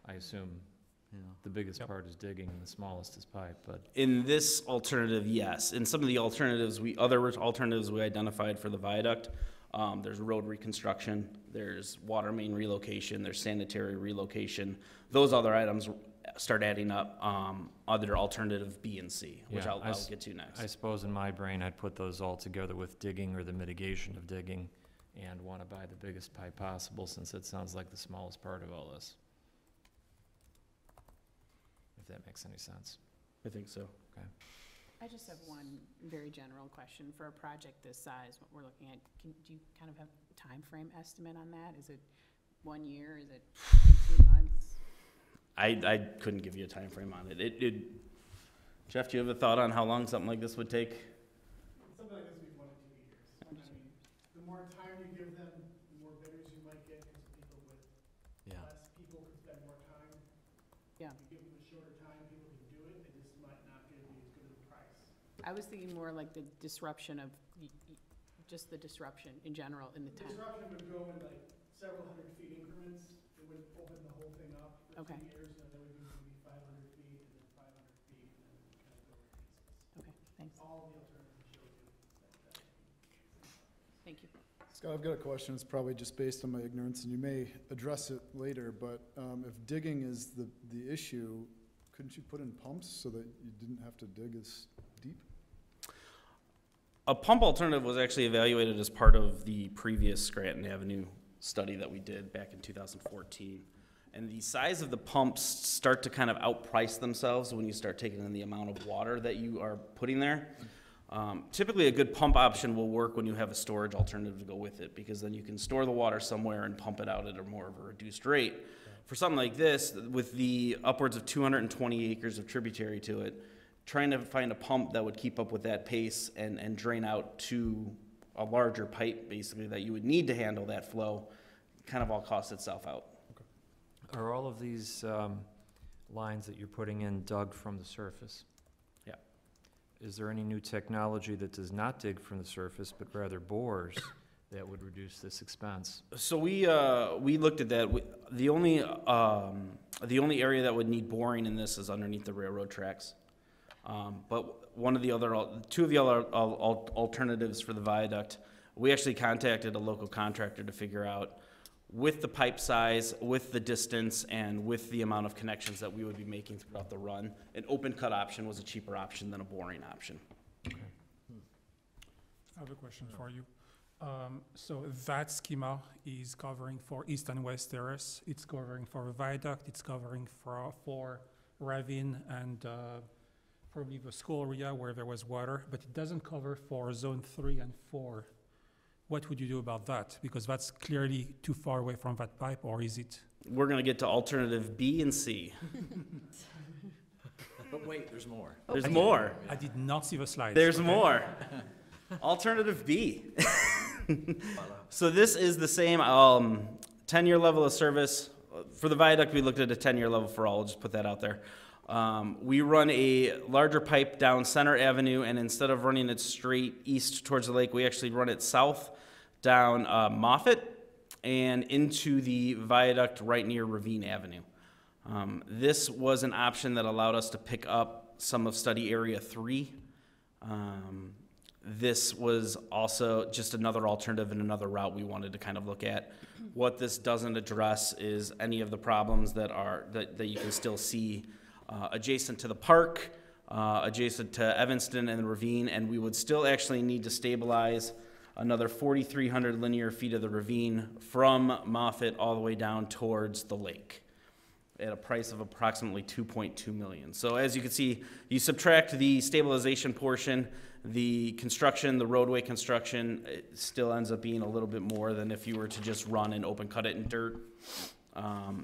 I assume the biggest part is digging and the smallest is pipe, but. In this alternative, yes. In some of the other alternatives we identified for the viaduct, there's road reconstruction, there's water main relocation, there's sanitary relocation. Those other items start adding up under alternative B and C, which Yeah, I'll get to next. I suppose in my brain, I'd put those all together with digging or the mitigation of digging and want to buy the biggest pipe possible since it sounds like the smallest part of all this. If that makes any sense. I think so. Okay. I just have one very general question. For a project this size, what we're looking at, do you kind of have a time frame estimate on that? Is it 1 year? Is it 18 months? I couldn't give you a time frame on it. Jeff, do you have a thought on how long something like this would take? Something like this would be 1 to 2 years. I mean, the more time you give them, the more bidders you might get, because people with less people can spend more time. Yeah. If you give them a shorter time, people can do it, they just might not get as good of a price. I was thinking more like the disruption of, just the disruption in general in the The town. disruption would go in like several 100 feet increments. It would open the whole thing up for Okay. 2 years, and then we would be 500 feet, and then 500 feet, and then kind of go in pieces. Okay, thanks. All the alternatives showed you. Thank you. Scott, I've got a question. It's probably just based on my ignorance, and you may address it later, but if digging is the issue, couldn't you put in pumps so that you didn't have to dig as deep? A pump alternative was actually evaluated as part of the previous Scranton Avenue study that we did back in 2014. And the size of the pumps start to kind of outprice themselves when you start taking in the amount of water that you are putting there. Typically, a good pump option will work when you have a storage alternative to go with it, because then you can store the water somewhere and pump it out at a more of a reduced rate. For something like this, with the upwards of 220 acres of tributary to it, trying to find a pump that would keep up with that pace and drain out to a larger pipe, basically, that you would need to handle that flow, kind of all costs itself out. Are all of these lines that you're putting in dug from the surface? Yeah. Is there any new technology that does not dig from the surface but rather bores that would reduce this expense? So we looked at that. The only area that would need boring in this is underneath the railroad tracks. But two of the other alternatives for the viaduct, we actually contacted a local contractor to figure out, with the pipe size, with the distance, and with the amount of connections that we would be making throughout the run, an open cut option was a cheaper option than a boring option. I have a question for you. So that schema is covering for east and west terrace. It's covering for a viaduct. It's covering for ravine and probably the school area where there was water, but it doesn't cover for zone 3 and 4. What would you do about that? Because that's clearly too far away from that pipe, or is it? We're gonna get to alternative B and C. But wait, there's more. There's more. I did not see the slides. There's okay? more. Alternative B. So this is the same 10-year level of service. For the viaduct, we looked at a 10-year level for all. I'll just put that out there. We run a larger pipe down Center Avenue, and instead of running it straight east towards the lake, we actually run it south down Moffett and into the viaduct right near Ravine Avenue. This was an option that allowed us to pick up some of study area 3. This was also just another alternative and another route we wanted to kind of look at. What this doesn't address is any of the problems that you can still see adjacent to the park, adjacent to Evanston and the ravine, and we would still actually need to stabilize another 4,300 linear feet of the ravine from Moffett all the way down towards the lake at a price of approximately $2.2 million. So as you can see, you subtract the stabilization portion, the construction, the roadway construction, it still ends up being a little bit more than if you were to just run and open cut it in dirt.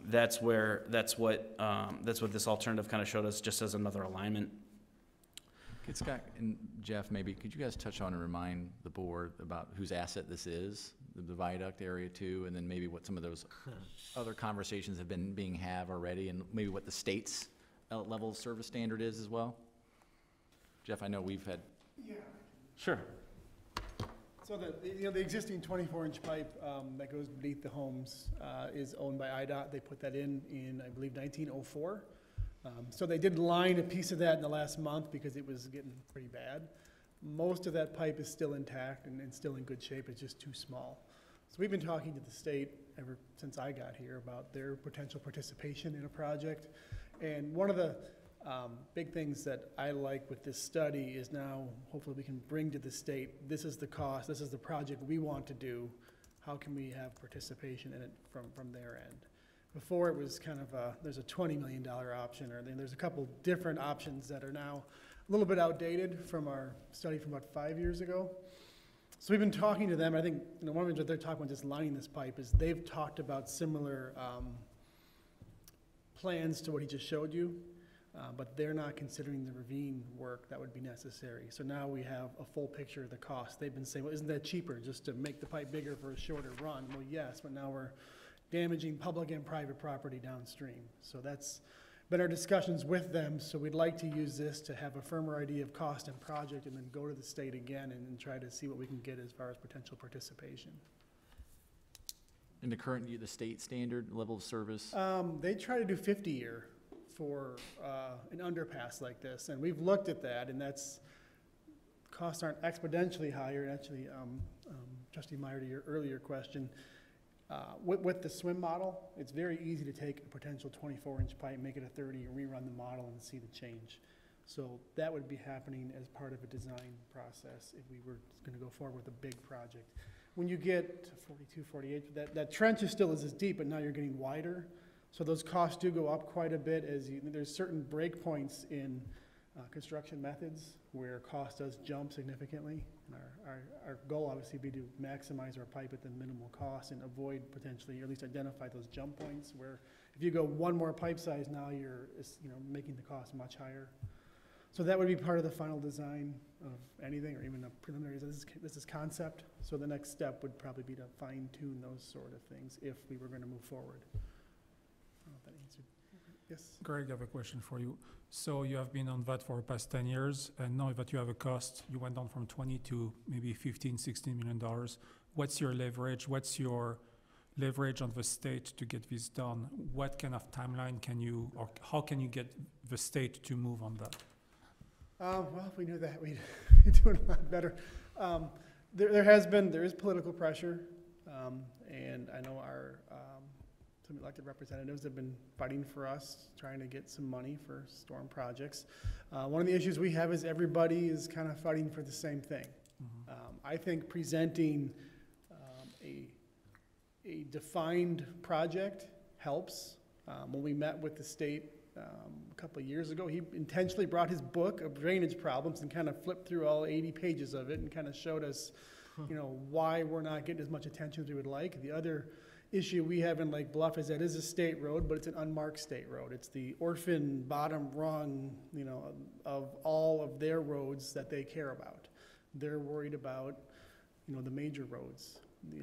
That's what this alternative kind of showed us, just as another alignment. Okay, Scott and Jeff, maybe could you guys touch on and remind the board about whose asset this is, the viaduct area too, and then maybe what some of those other conversations have been have already, and maybe what the state's level of service standard is as well? Jeff, I know we've had. Yeah. Sure. So the existing 24-inch pipe that goes beneath the homes is owned by IDOT. They put that in I believe, 1904. So they did line a piece of that in the last month because it was getting pretty bad. Most of that pipe is still intact and still in good shape. It's just too small. So we've been talking to the state ever since I got here about their potential participation in a project. And one of the big things that I like with this study is now hopefully we can bring to the state, this is the cost, this is the project we want to do. How can we have participation in it from their end? Before it was kind of there's a $20 million option, or there's a couple different options that are now a little bit outdated from our study from about 5 years ago. So we've been talking to them. I think one of the things they're talking about just lining this pipe is they've talked about similar plans to what he just showed you, but they're not considering the ravine work that would be necessary. So now we have a full picture of the cost. They've been saying, well, isn't that cheaper just to make the pipe bigger for a shorter run? Well, yes, but now we're damaging public and private property downstream. So that's been our discussions with them. So we'd like to use this to have a firmer idea of cost and project and then go to the state again and try to see what we can get as far as potential participation. In the the state standard level of service? They try to do 50-year for an underpass like this. And we've looked at that, and costs aren't exponentially higher. And actually, Trustee Meyer, to your earlier question, with the swim model, it's very easy to take a potential 24-inch pipe, make it a 30, and rerun the model and see the change. So that would be happening as part of a design process if we were going to go forward with a big project. When you get to 42, 48, that trench is still as deep, but now you're getting wider. So those costs do go up quite a bit there's certain break points in construction methods where cost does jump significantly. And our goal obviously would be to maximize our pipe at the minimal cost and avoid potentially, or at least identify those jump points where if you go one more pipe size now you're making the cost much higher. So that would be part of the final design of anything, or even a preliminary, this is concept. So the next step would probably be to fine tune those sort of things if we were going to move forward. I don't know if that answered. Yes? Greg, I have a question for you. So you have been on that for the past 10 years, and now that you have a cost, you went down from 20 to maybe $15, $16 million. what's your leverage? What's your leverage on the state to get this done? What kind of timeline can you, or how can you get the state to move on that? Well, if we knew that, we'd be doing a lot better. There is political pressure, and I know our, some elected representatives have been fighting for us, trying to get some money for storm projects. One of the issues we have is everybody is kind of fighting for the same thing. I think presenting a defined project helps. When we met with the state a couple of years ago, he intentionally brought his book of drainage problems and kind of flipped through all 80 pages of it and kind of showed us, you know, why we're not getting as much attention as we would like. The other issue we have in Lake Bluff is that it is a state road, but it's an unmarked state road. It's the orphan bottom rung, you know, of all of their roads that they care about. They're worried about, you know, the major roads.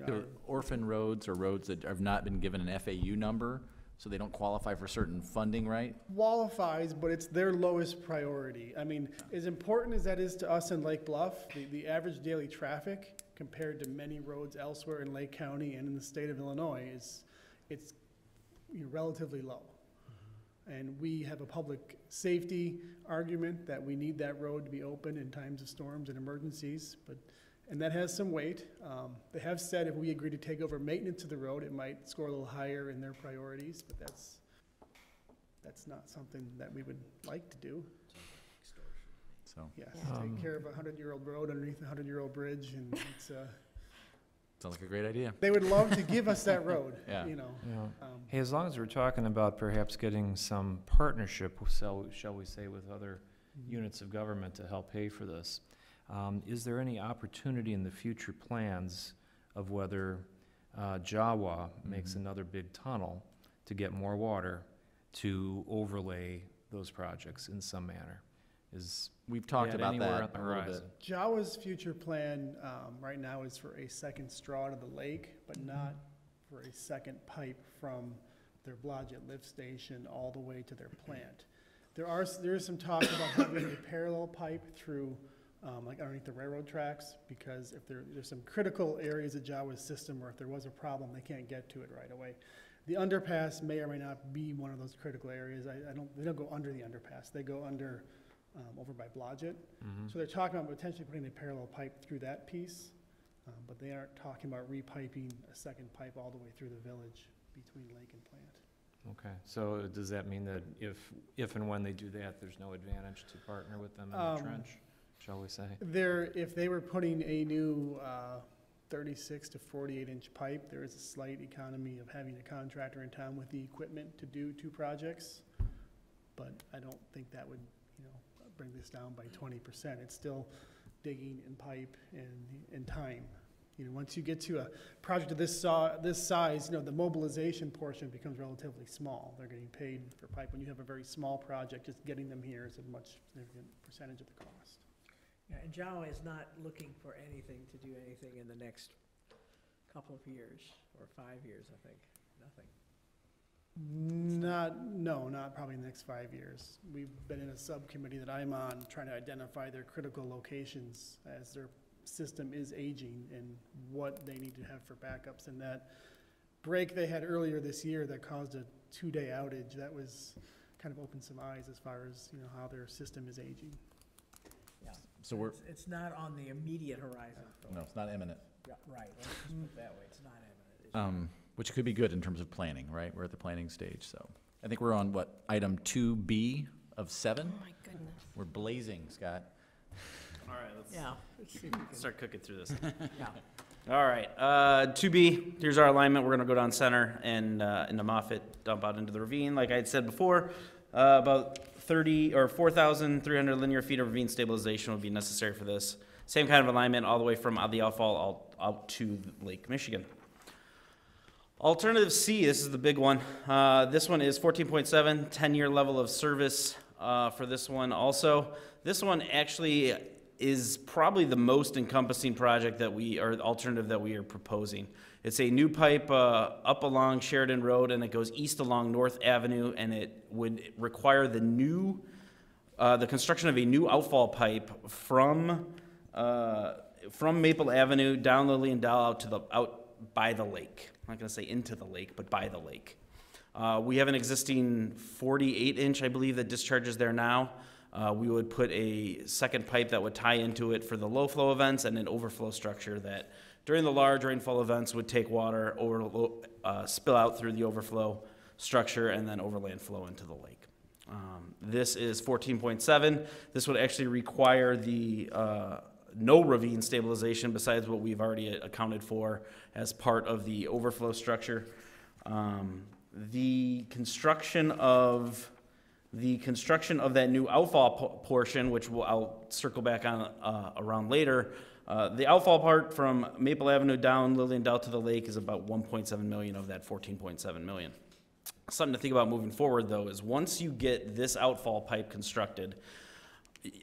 The orphan roads are roads that have not been given an FAU number, so they don't qualify for certain funding, right? Qualifies, but it's their lowest priority. I mean, as important as that is to us in Lake Bluff, the average daily traffic compared to many roads elsewhere in Lake County and in the state of Illinois it's you know, relatively low. And we have a public safety argument that we need that road to be open in times of storms and emergencies, and that has some weight. They have said if we agree to take over maintenance of the road, it might score a little higher in their priorities, but that's not something that we would like to do. So, Yes, Yeah. take care of a 100-year-old road underneath a 100-year-old bridge, and it's, sounds like a great idea. they would love to give us that road, Yeah. you know. Yeah. Hey, as long as we're talking about perhaps getting some partnership, shall we say, with other units of government to help pay for this, is there any opportunity in the future plans of whether Jawa makes another big tunnel to get more water to overlay those projects in some manner? We've talked that about anywhere that on the a little bit. horizon? Jawa's future plan right now is for a second straw to the lake, but not for a second pipe from their Blodgett lift station all the way to their plant. There is some talk about having a parallel pipe through like underneath the railroad tracks, because if there's some critical areas of Jawa's system where if there was a problem, they can't get to it right away. The underpass may or may not be one of those critical areas. They don't go under the underpass. They go under over by Blodgett. So they're talking about potentially putting a parallel pipe through that piece, but they aren't talking about repiping a second pipe all the way through the village between lake and plant. Okay, so does that mean that if and when they do that, there's no advantage to partner with them in the trench, shall we say? If they were putting a new 36 to 48-inch pipe, there is a slight economy of having a contractor in town with the equipment to do two projects, but I don't think that would, you know, bring this down by 20%. It's still digging and pipe and time. You know, once you get to a project of this size, you know, the mobilization portion becomes relatively small. They're getting paid for pipe. When you have a very small project, just getting them here is a much significant percentage of the cost. Yeah, and Jawa is not looking for anything to do anything in the next couple of years, or 5 years, I think, nothing. Not probably in the next 5 years. We've been in a subcommittee that I'm on trying to identify their critical locations as their system is aging and what they need to have for backups. And that break they had earlier this year that caused a 2-day outage, that was kind of opened some eyes as far as, you know, how their system is aging. Yeah. So It's not on the immediate horizon. no, it's not imminent. Yeah, right, let's just put it that way, it's not imminent. Which could be good in terms of planning, right? We're at the planning stage, so. I think we're on, what, item 2B of 7? Oh, my goodness. We're blazing, Scott. All right, let's Yeah, let's see if we can, start cooking through this. yeah. All right, 2B, here's our alignment. We're gonna go down center and into Moffett, dump out into the ravine. Like I had said before, about 4,300 linear feet of ravine stabilization would be necessary for this. Same kind of alignment all the way from the outfall out to Lake Michigan. Alternative C, this is the big one. This one is 14.7, 10-year level of service for this one also. This one actually is probably the most encompassing project or alternative that we are proposing. It's a new pipe up along Sheridan Road, and it goes east along North Avenue, and it would require the construction of a new outfall pipe from from Maple Avenue down Lily and Dell out by the lake. I'm not going to say into the lake, but by the lake. We have an existing 48-inch, I believe, that discharges there now. We would put a second pipe that would tie into it for the low flow events, and an overflow structure that during the large rainfall events would take water, spill out through the overflow structure, and then overland flow into the lake. This is 14.7. This would actually require the no ravine stabilization besides what we've already accounted for as part of the overflow structure. The construction of that new outfall portion, which I'll circle back on around later, the outfall part from Maple Avenue down Lily and Dell to the lake is about 1.7 million of that 14.7 million. Something to think about moving forward, though, is once you get this outfall pipe constructed,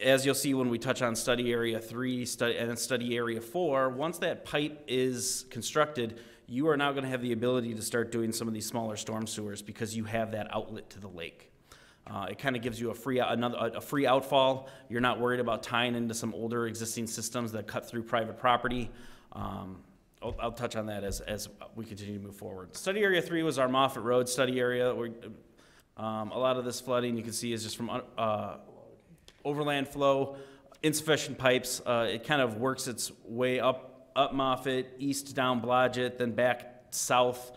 as you'll see when we touch on study area 3 and study area 4, once that pipe is constructed, you are now going to have the ability to start doing some of these smaller storm sewers because you have that outlet to the lake. It kind of gives you a free outfall. You're not worried about tying into some older existing systems that cut through private property. I'll touch on that as we continue to move forward. Study area 3 was our Moffett Road study area. Where, a lot of this flooding you can see is just from overland flow, insufficient pipes. It kind of works its way up Moffett, east down Blodgett, then back south.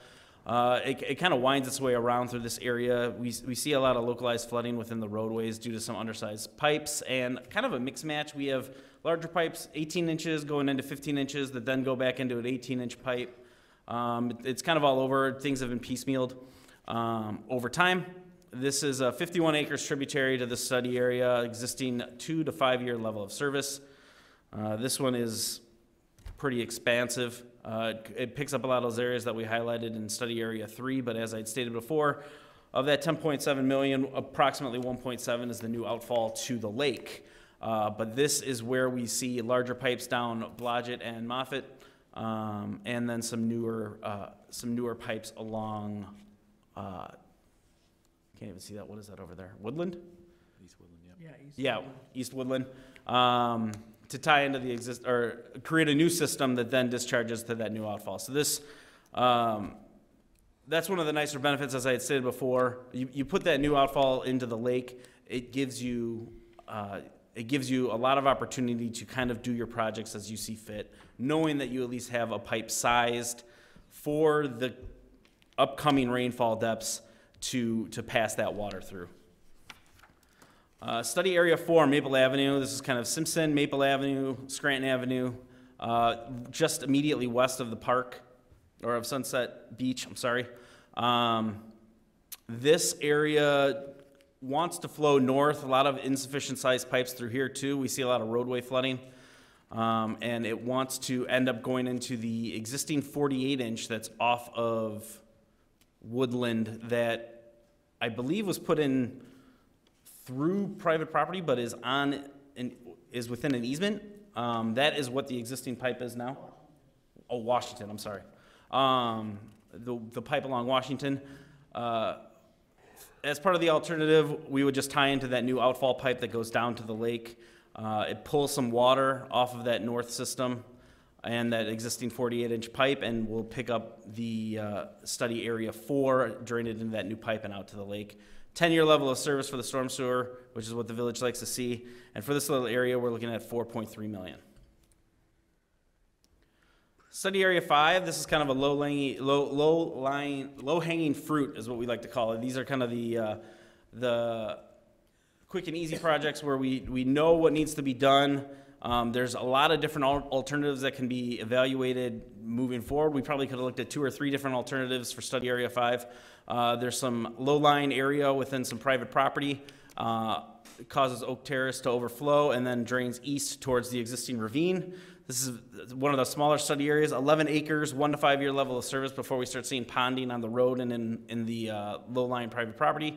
It kind of winds its way around through this area. We see a lot of localized flooding within the roadways due to some undersized pipes and kind of a mix match. We have larger pipes, 18 inches going into 15 inches that then go back into an 18-inch pipe. It's kind of all over. Things have been piecemealed over time. This is a 51 acres tributary to the study area, existing 2 to 5 year level of service. This one is pretty expansive. It picks up a lot of those areas that we highlighted in study area 3, but as I'd stated before, of that 10.7 million, approximately 1.7 is the new outfall to the lake. But this is where we see larger pipes down Blodgett and Moffett, and then some newer pipes along, can't even see that, what is that over there? Woodland? East Woodland, Yeah, East Woodland. To tie into the or create a new system that then discharges to that new outfall. So this, that's one of the nicer benefits, as I had stated before. You put that new outfall into the lake, it gives you a lot of opportunity to kind of do your projects as you see fit, knowing that you at least have a pipe sized for the upcoming rainfall depths to pass that water through. Study area 4, Maple Avenue. This is kind of Simpson, Maple Avenue, Scranton Avenue, just immediately west of the park, or of Sunset Beach, I'm sorry. This area wants to flow north, a lot of insufficient sized pipes through here too. We see a lot of roadway flooding, and it wants to end up going into the existing 48-inch that's off of Woodland that I believe was put in through private property, but is within an easement. That is what the existing pipe is now. Oh, Washington, I'm sorry. The pipe along Washington. As part of the alternative, we would just tie into that new outfall pipe that goes down to the lake. It pulls some water off of that north system and that existing 48-inch pipe, and we'll pick up the study area 4, drain it into that new pipe and out to the lake. 10-year level of service for the storm sewer, which is what the village likes to see. And for this little area, we're looking at 4.3 million. Study area 5, this is kind of a low-hanging fruit is what we like to call it. These are kind of the quick and easy projects where we know what needs to be done. There's a lot of different alternatives that can be evaluated moving forward. We probably could have looked at 2 or 3 different alternatives for study area 5. There's some low-lying area within some private property. It causes Oak Terrace to overflow and then drains east towards the existing ravine. This is one of the smaller study areas, 11 acres, 1 to 5 year level of service before we start seeing ponding on the road and in the low-lying private property.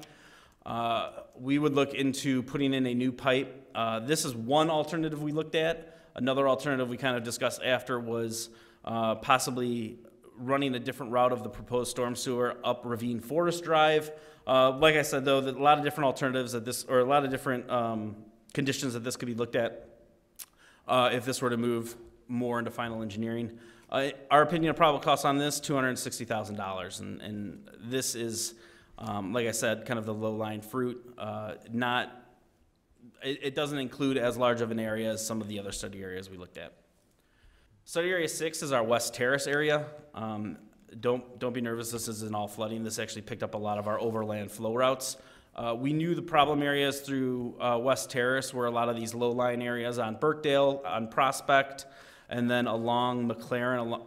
We would look into putting in a new pipe. This is one alternative we looked at. Another alternative we kind of discussed after was possibly running a different route of the proposed storm sewer up Ravine Forest Drive. Like I said, though, a lot of different alternatives at this, or a lot of different conditions that this could be looked at if this were to move more into final engineering. Our opinion of probable costs on this, $260,000, and this is, like I said, kind of the low-lying fruit. It doesn't include as large of an area as some of the other study areas we looked at. Study area 6 is our West Terrace area. Don't be nervous, this isn't all flooding. This actually picked up a lot of our overland flow routes. We knew the problem areas through West Terrace were a lot of these low-lying areas on Birkdale, on Prospect, and then along McLaren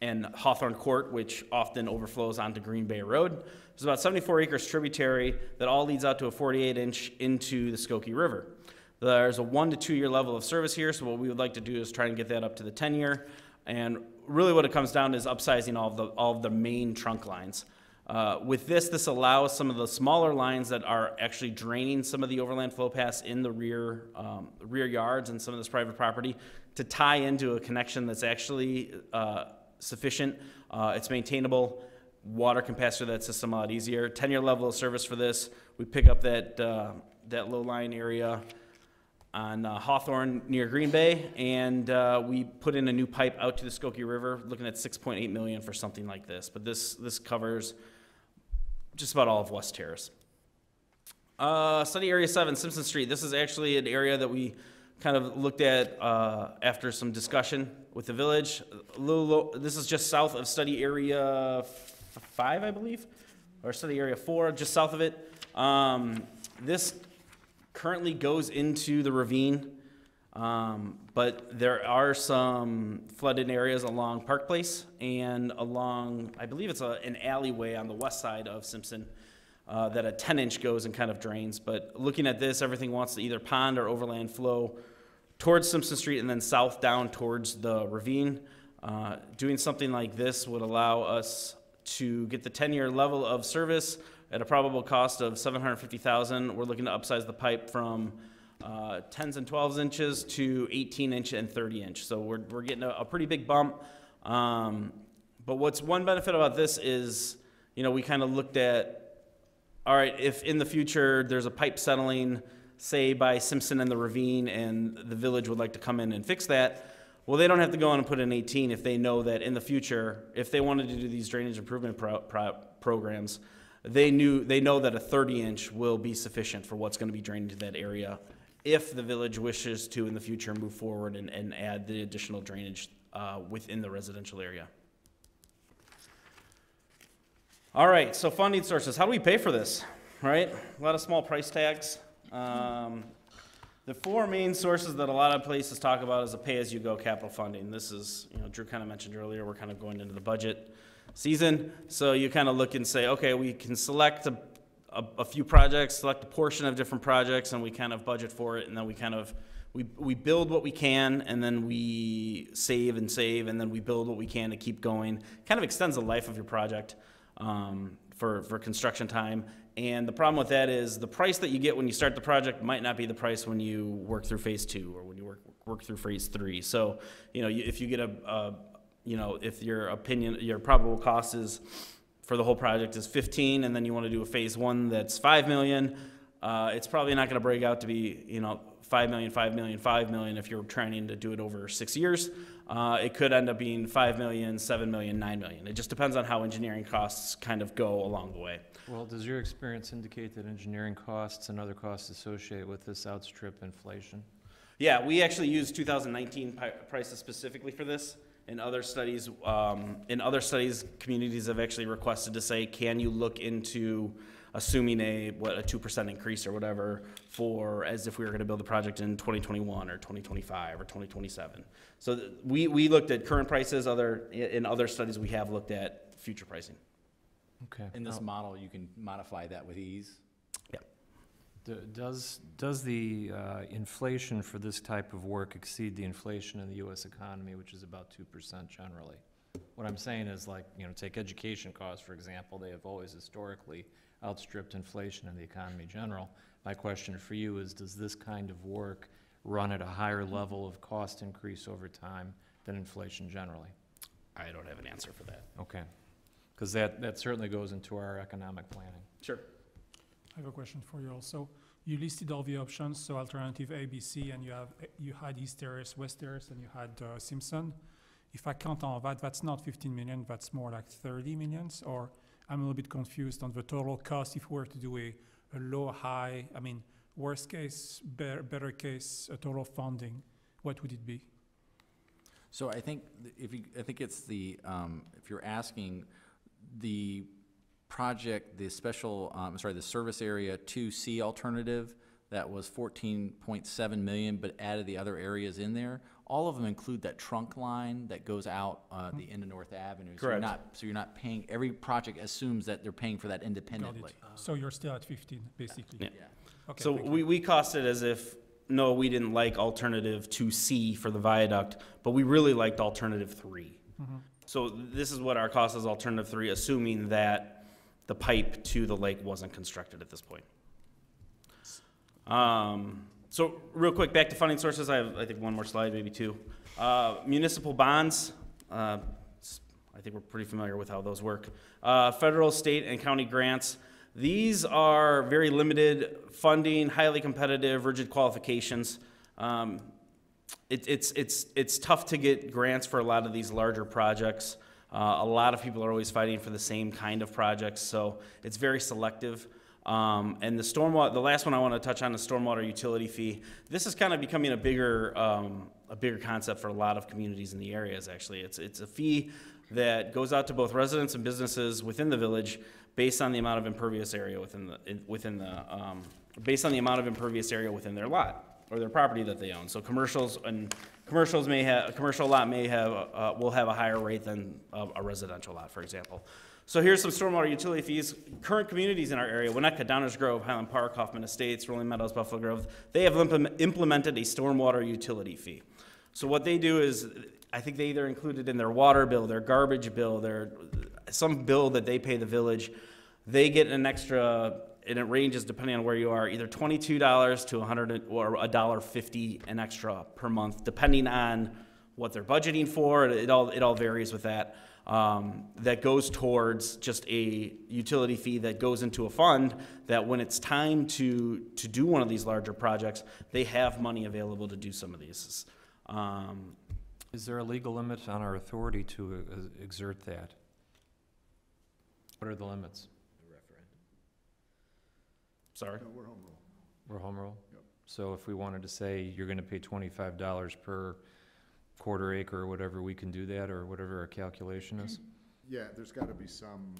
and Hawthorne Court, which often overflows onto Green Bay Road. There's about 74 acres tributary that all leads out to a 48-inch into the Skokie River. There's a 1 to 2 year level of service here, so what we would like to do is try and get that up to the 10-year. And really what it comes down to is upsizing all of the main trunk lines. With this allows some of the smaller lines that are actually draining some of the overland flow paths in the rear yards and some of this private property to tie into a connection that's actually sufficient. It's maintainable. Water can pass through that system a lot easier. 10-year level of service for this. We pick up that low-lying area on Hawthorne near Green Bay, and we put in a new pipe out to the Skokie River, looking at $6.8 million for something like this. But this covers just about all of West Terrace. Study Area 7, Simpson Street. This is actually an area that we kind of looked at after some discussion with the village. This is just south of Study Area 5, I believe, or Study Area 4, just south of it. This currently goes into the ravine, but there are some flooded areas along Park Place and along, I believe it's an alleyway on the west side of Simpson that a 10-inch goes and kind of drains. But looking at this, everything wants to either pond or overland flow towards Simpson Street and then south down towards the ravine. Doing something like this would allow us to get the 10-year level of service at a probable cost of $750,000. We're looking to upsize the pipe from 10s and 12 inches to 18-inch and 30-inch. So we're getting a pretty big bump. But what's one benefit about this is, we kind of looked at, all right, if in the future there's a pipe settling, say by Simpson and the ravine, and the village would like to come in and fix that, well, they don't have to go in and put in 18 if they know that in the future, if they wanted to do these drainage improvement programs, they know that a 30-inch will be sufficient for what's going to be drained into that area if the village wishes to in the future move forward and add the additional drainage within the residential area. All right, so funding sources. How do we pay for this, right? A lot of small price tags. The four main sources that a lot of places talk about is a pay-as-you-go capital funding. This is, Drew kind of mentioned earlier, we're kind of going into the budget season. So you kind of look and say, okay, we can select a few projects, select a portion of different projects, and we kind of budget for it, and then we kind of, we build what we can, and then we save, and then we build what we can to keep going. Kind of extends the life of your project for construction time. And the problem with that is the price that you get when you start the project might not be the price when you work through phase 2 or when you work through phase 3. So, if you get if your probable cost is for the whole project is 15, and then you want to do a phase 1 that's 5 million, it's probably not going to break out to be, 5 million, 5 million, 5 million if you're trying to do it over 6 years. It could end up being 5 million, 7 million, 9 million. It just depends on how engineering costs kind of go along the way. Well, does your experience indicate that engineering costs and other costs associated with this outstrip inflation? Yeah, we actually used 2019 prices specifically for this. In other studies, communities have actually requested to say, can you look into assuming a 2% increase or whatever as if we were going to build the project in 2021 or 2025 or 2027. So we looked at current prices. In other studies, we have looked at future pricing. Okay. In this model, you can modify that with ease? Yeah. Does the inflation for this type of work exceed the inflation in the U.S. economy, which is about 2% generally? What I'm saying is, take education costs, for example. They have always historically outstripped inflation in the economy in general. My question for you is, does this kind of work run at a higher level of cost increase over time than inflation generally? I don't have an answer for that. Okay. Because that certainly goes into our economic planning. Sure. I have a question for you also. you listed all the options, so alternative A, B, C, and you had East Terrace, West Terrace, and you had Simpson. If I count all that, that's not 15 million, that's more like 30 millions, or I'm a little bit confused on the total cost if we were to do a low, high, I mean, worst case, better case, total funding, what would it be? So I think I think it's the, if you're asking the project, the special, the service area 2C alternative, that was 14.7 million, but added the other areas in there. All of them include that trunk line that goes out the end of North Avenue. Correct. So you're not paying, every project assumes that they're paying for that Got independently. it. So you're still at 15, basically? Yeah. Okay, So thank you. we cost it as if, no, we didn't like alternative 2C for the viaduct, but we really liked alternative 3. So this is what our cost is, alternative 3, assuming that the pipe to the lake wasn't constructed at this point. So real quick, back to funding sources. I have, I think, one more slide, maybe two. Municipal bonds. I think we're pretty familiar with how those work. Federal, state, and county grants. These are very limited funding, highly competitive, rigid qualifications. It's tough to get grants for a lot of these larger projects. A lot of people are always fighting for the same kind of projects, so it's very selective. And the stormwater, the last one I want to touch on is stormwater utility fee. This is kind of becoming a bigger concept for a lot of communities in the areas. Actually, it's a fee that goes out to both residents and businesses within the village based on the amount of impervious area based on the amount of impervious area within their lot or their property that they own. So commercial lot will have a higher rate than a residential lot, for example. So here's some stormwater utility fees. Current communities in our area, Winnetka, Downers Grove, Highland Park, Hoffman Estates, Rolling Meadows, Buffalo Grove, they have implemented a stormwater utility fee. So what they do is, I think they either include it in their water bill, their garbage bill, some bill that they pay the village. They get an extra, and it ranges depending on where you are, either $22 to $100 or $1.50 an extra per month, depending on what they're budgeting for. It all varies with that. That goes towards just a utility fee that goes into a fund that when it's time to do one of these larger projects, they have money available to do some of these. Is there a legal limit on our authority to exert that? What are the limits? Sorry? No, we're home rule. We're home rule? Yep. So if we wanted to say you're gonna pay $25 per quarter acre or whatever, we can do that, or whatever our calculation is? Yeah, there's gotta be some,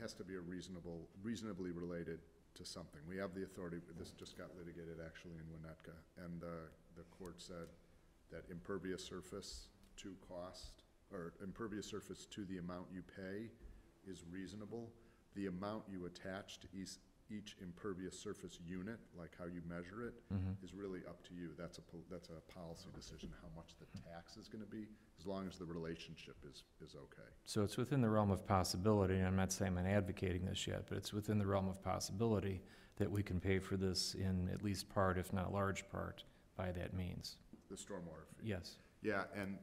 has to be reasonably related to something. We have the authority, this just got litigated actually in Winnetka, and the court said that impervious surface to cost, or impervious surface to the amount you pay is reasonable. The amount you attach to each impervious surface unit, like how you measure it, is really up to you. That's a policy decision, how much the tax is gonna be, as long as the relationship is okay. So it's within the realm of possibility, and I'm not saying I'm advocating this yet, but it's within the realm of possibility that we can pay for this in at least part, if not large part, by that means. The stormwater fee. Yes. Yeah, and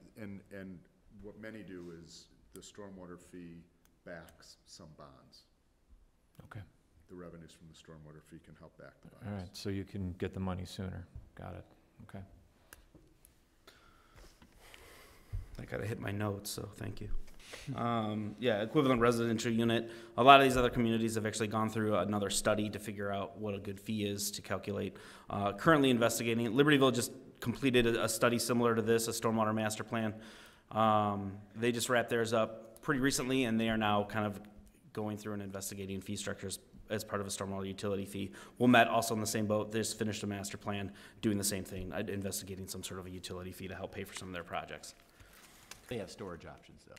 what many do is the stormwater fee backs some bonds. Okay. The revenues from the stormwater fee can help back the bonds. All right, so you can get the money sooner. Got it. Okay. I gotta hit my notes, so thank you. Yeah, equivalent residential unit. A lot of these other communities have actually gone through another study to figure out what a good fee is to calculate. Currently investigating it. Libertyville just completed a study similar to this, a stormwater master plan. They just wrapped theirs up pretty recently, and they are now kind of going through and investigating fee structures as part of a stormwater utility fee. Wilmette, also in the same boat, they just finished a master plan doing the same thing, investigating some sort of a utility fee to help pay for some of their projects. They have storage options, though.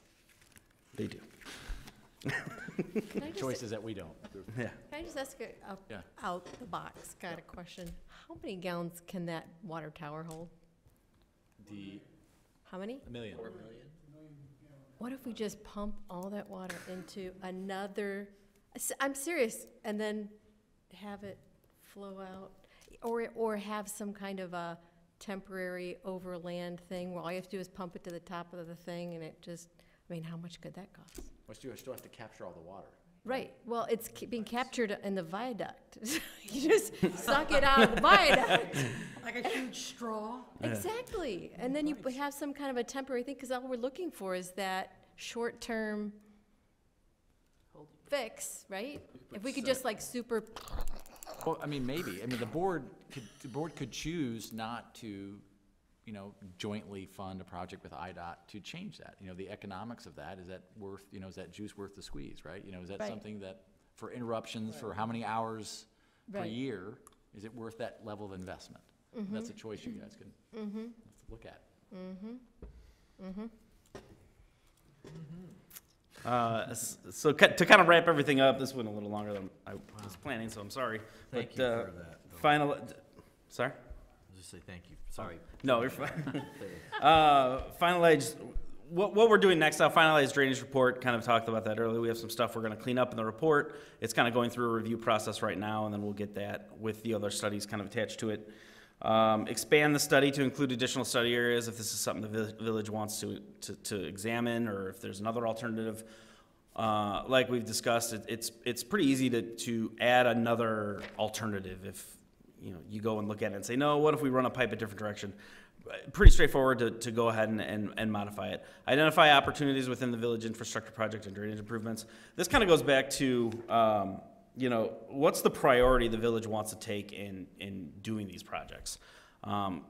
They do. Can I just- Choices that we don't. Yeah. Can I just ask a Yeah. out the box kind of question? How many gallons can that water tower hold? How many? $1 million. What if we just pump all that water into another, I'm serious, and then have it flow out? Or have some kind of a temporary overland thing where all you have to do is pump it to the top of the thing and it just, I mean, how much could that cost? Well, you still have to capture all the water. Right, well, it's being captured in the viaduct. You just suck it out of the viaduct. Like a huge straw? Exactly, and then you have some kind of a temporary thing, because all we're looking for is that short-term fix, right? If we could just like super, Well, I mean, maybe. I mean, the board could choose not to, you know, jointly fund a project with IDOT to change that. You know, the economics of that, is that worth, you know, is that juice worth the squeeze, right? You know, is that Right. something that, for interruptions, for how many hours per Right. year, is it worth that level of investment? That's a choice you guys can look at. So to kind of wrap everything up, this went a little longer than I was planning, so I'm sorry. Thank But, you for that. though. Final, sorry? I'll just say thank you. Sorry. No, you're fine. Finalize, what we're doing next, I'll finalize drainage report, kind of talked about that earlier. We have some stuff we're gonna clean up in the report. It's kind of going through a review process right now, and then we'll get that with the other studies kind of attached to it. Expand the study to include additional study areas if this is something the village wants to examine, or if there's another alternative. Like we've discussed, it's pretty easy to add another alternative if, you know, you go and look at it and say, no, what if we run a pipe a different direction? Pretty straightforward to go ahead and modify it. Identify opportunities within the village infrastructure project and drainage improvements. This kind of goes back to, you know, what's the priority the village wants to take in doing these projects?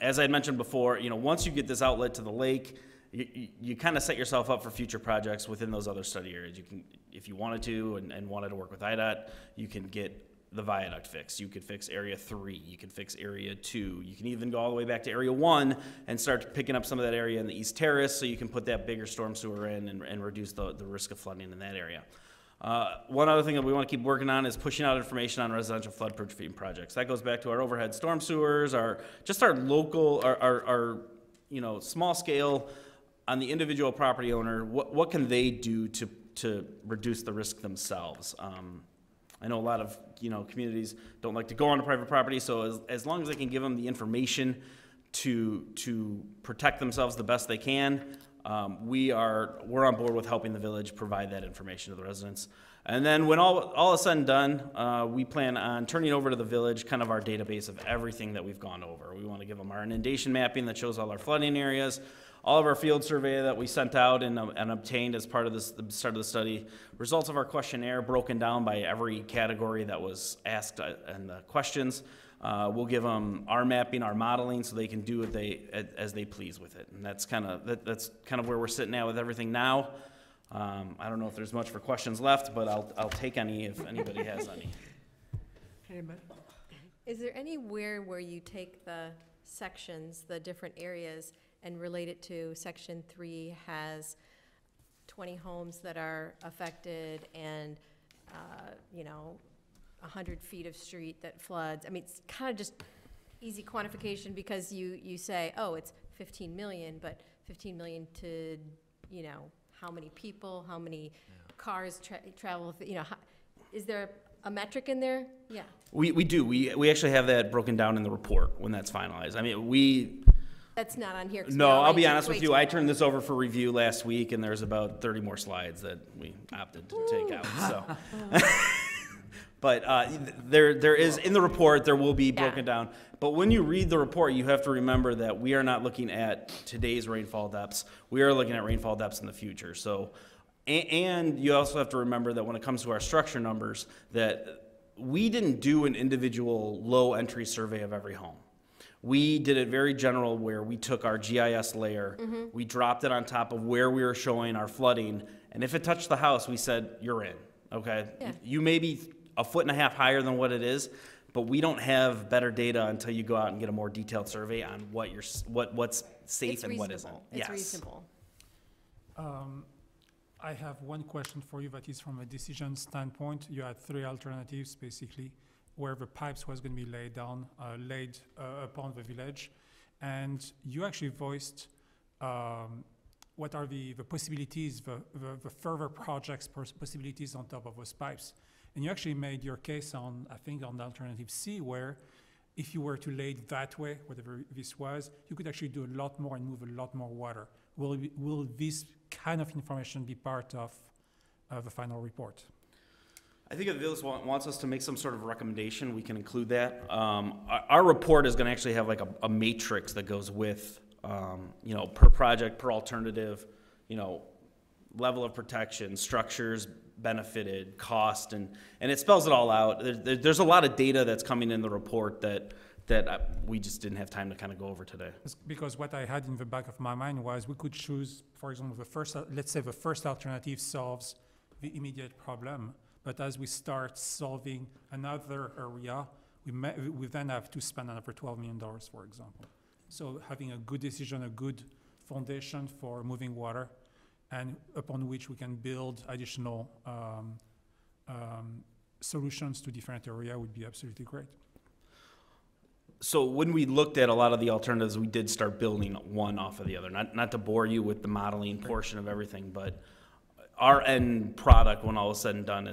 As I had mentioned before, you know, once you get this outlet to the lake, you kind of set yourself up for future projects within those other study areas. You can, if you wanted to and wanted to work with IDOT, you can get the viaduct fixed. You could fix area 3, you can fix area 2. You can even go all the way back to area 1 and start picking up some of that area in the East Terrace, so you can put that bigger storm sewer in and reduce the risk of flooding in that area. One other thing that we want to keep working on is pushing out information on residential flood proofing projects. That goes back to our overhead storm sewers, our local, our you know, small scale on the individual property owner. What can they do to reduce the risk themselves? I know a lot of, you know, communities don't like to go onto private property, so as long as they can give them the information to protect themselves the best they can, we're on board with helping the village provide that information to the residents. And then when all is said and done, we plan on turning over to the village kind of our database of everything that we've gone over. We want to give them our inundation mapping that shows all our flooding areas, all of our field survey that we sent out and obtained as part of the start of the study, results of our questionnaire broken down by every category that was asked in the questions. We'll give them our mapping, our modeling, so they can do as they please with it. And that's kind of where we're sitting at with everything now. I don't know if there's much for questions left, but I'll take any if anybody has any. Anybody? is there anywhere where you take the sections, the different areas, and relate it to section 3 has 20 homes that are affected and, you know, 100 feet of street that floods? I mean, it's kind of just easy quantification because you say, oh, it's 15 million, but 15 million to, you know, how many people, how many cars travel, you know, is there a metric in there? Yeah. We do. We actually have that broken down in the report when that's finalized. I mean, That's not on here. 'cause No, we I'll already be took honest way with you. too I long. turned this over for review last week, and there's about 30 more slides that we opted to take out. So, but there is in the report. There will be broken down. But when you read the report, you have to remember that we are not looking at today's rainfall depths. We are looking at rainfall depths in the future. So, and you also have to remember that when it comes to our structure numbers, that we didn't do an individual low entry survey of every home. We did it very general where we took our GIS layer, we dropped it on top of where we were showing our flooding, and if it touched the house, we said, you're in, okay? Yeah. You may be 1.5 feet higher than what it is, but we don't have better data until you go out and get a more detailed survey on what's safe It's and what isn't. reasonable. It's reasonable. I have one question for you that is from a decision standpoint. You had 3 alternatives, basically, where the pipes was going to be laid upon the village. And you actually voiced what are the possibilities, the further projects possibilities on top of those pipes. And you actually made your case on, I think, on the alternative C, where if you were to lay it that way, whatever this was, you could actually do a lot more and move a lot more water. Will this kind of information be part of the final report? I think if the village wants us to make some sort of recommendation, we can include that. Our report is gonna actually have like a matrix that goes with, you know, per project, per alternative, you know, level of protection, structures benefited, cost, and it spells it all out. There's a lot of data that's coming in the report that we just didn't have time to kind of go over today. Because what I had in the back of my mind was we could choose, for example, let's say the first alternative solves the immediate problem, but as we start solving another area, we then have to spend another $12 million, for example. So having a good decision, a good foundation for moving water, and upon which we can build additional solutions to different areas would be absolutely great. So when we looked at a lot of the alternatives, we did start building one off of the other. Not to bore you with the modeling portion of everything, but our end product, when all was said and done,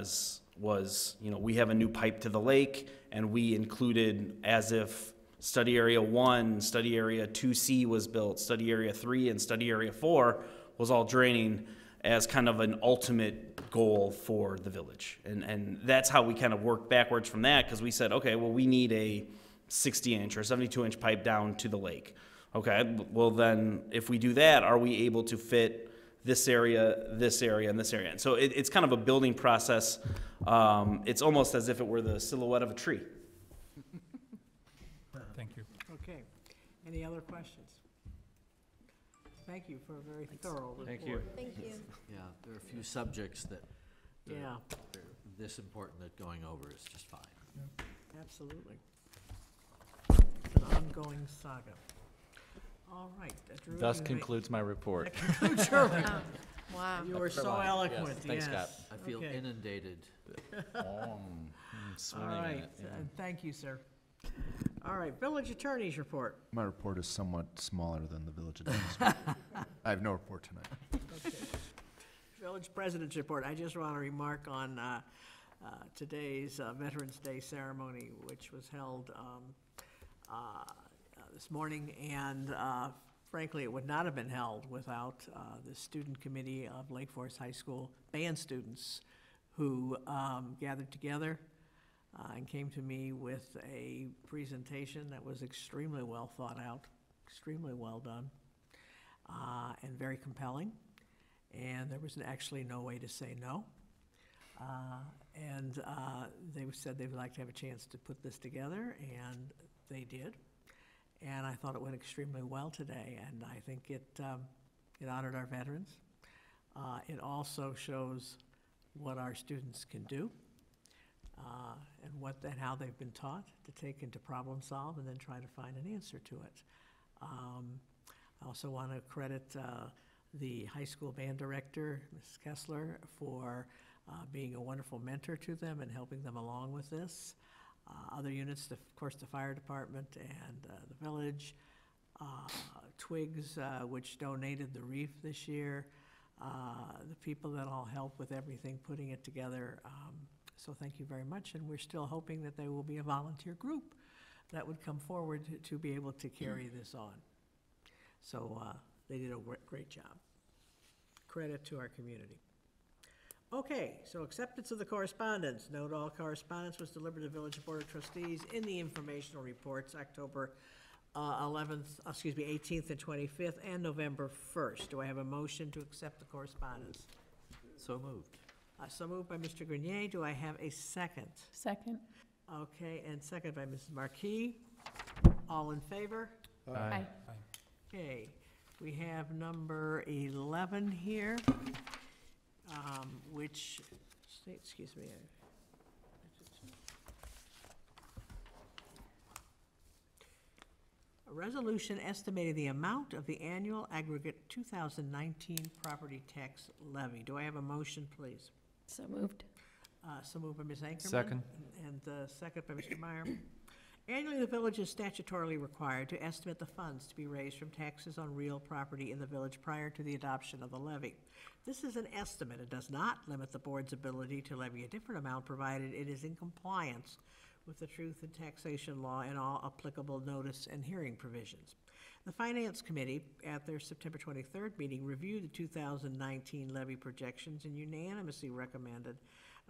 was, you know, we have a new pipe to the lake, and we included as if study area 1, study area 2C was built, study area 3, and study area 4 was all draining as kind of an ultimate goal for the village. And that's how we kind of worked backwards from that, because we said, okay, well, we need a 60-inch or 72-inch pipe down to the lake. Okay, well then, if we do that, are we able to fit this area, and this area? And so it's kind of a building process. It's almost as if it were the silhouette of a tree. Thank you. Okay. Any other questions? Thank you for a very thorough report. Thank you. Thank you. Yeah, there are a few subjects that Yeah, are this important that going over is just fine. absolutely. It's an ongoing saga. All right. Drew, Thus you may- concludes my report. That concludes your report. Wow. You were so Provide, eloquent, yes. Thanks, yes. Scott. I feel Okay. inundated. All Swimming in right, it, yeah. thank you, sir. All right, village attorney's report. My report is somewhat smaller than the village administrator. I have no report tonight. Village president's report. I just want to remark on today's Veterans Day ceremony, which was held this morning, and frankly, it would not have been held without the student committee of Lake Forest High School band students who gathered together and came to me with a presentation that was extremely well thought out, extremely well done, and very compelling. And there was actually no way to say no. And they said they would like to have a chance to put this together, and they did. And I thought it went extremely well today, and I think it honored our veterans. It also shows what our students can do, and how they've been taught to take into problem solve and then try to find an answer to it. I also want to credit the high school band director, Mrs. Kessler, for being a wonderful mentor to them and helping them along with this. Other units, of course, the fire department and the village, Twigs, which donated the reef this year, the people that all help with everything, putting it together. So thank you very much, and we're still hoping that there will be a volunteer group that would come forward to be able to carry this on. So they did a great job. Credit to our community. Okay, so acceptance of the correspondence. Note all correspondence was delivered to the Village Board of Trustees in the informational reports, October 18th and 25th, and November 1st. Do I have a motion to accept the correspondence? So moved. So moved by Mr. Grenier. Do I have a second? Second. Okay, and second by Mrs. Marquis. All in favor? Aye. Okay, we have number 11 here, which, excuse me. A resolution estimating the amount of the annual aggregate 2019 property tax levy. Do I have a motion, please? So moved. So moved by Ms. Ankerman. Second. And second by Mr. Meyer. Annually, the village is statutorily required to estimate the funds to be raised from taxes on real property in the village prior to the adoption of the levy. This is an estimate. It does not limit the board's ability to levy a different amount, provided it is in compliance with the truth and taxation law and all applicable notice and hearing provisions. The Finance Committee, at their September 23rd meeting, reviewed the 2019 levy projections and unanimously recommended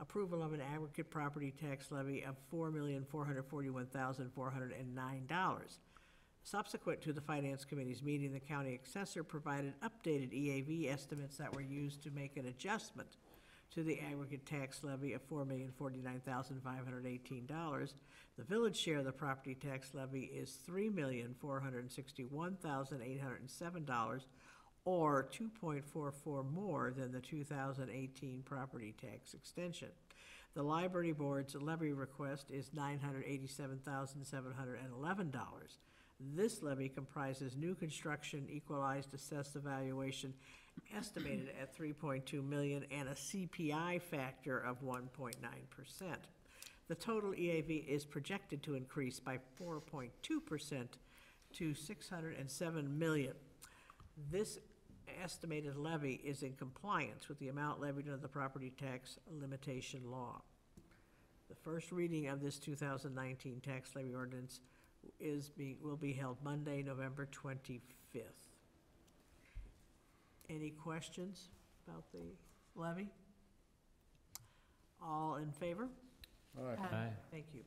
approval of an aggregate property tax levy of $4,441,409. Subsequent to the Finance Committee's meeting, the county assessor provided updated EAV estimates that were used to make an adjustment to the aggregate tax levy of $4,049,518. The village share of the property tax levy is $3,461,807, or 2.44 more than the 2018 property tax extension. The library board's levy request is $987,711. This levy comprises new construction equalized assessed evaluation estimated at $3.2 million and a CPI factor of 1.9%. The total EAV is projected to increase by 4.2% to $607 million. This estimated levy is in compliance with the amount levied under the property tax limitation law. The first reading of this 2019 tax levy ordinance will be held Monday, November 25th. Any questions about the levy? All in favor? Aye. Thank you.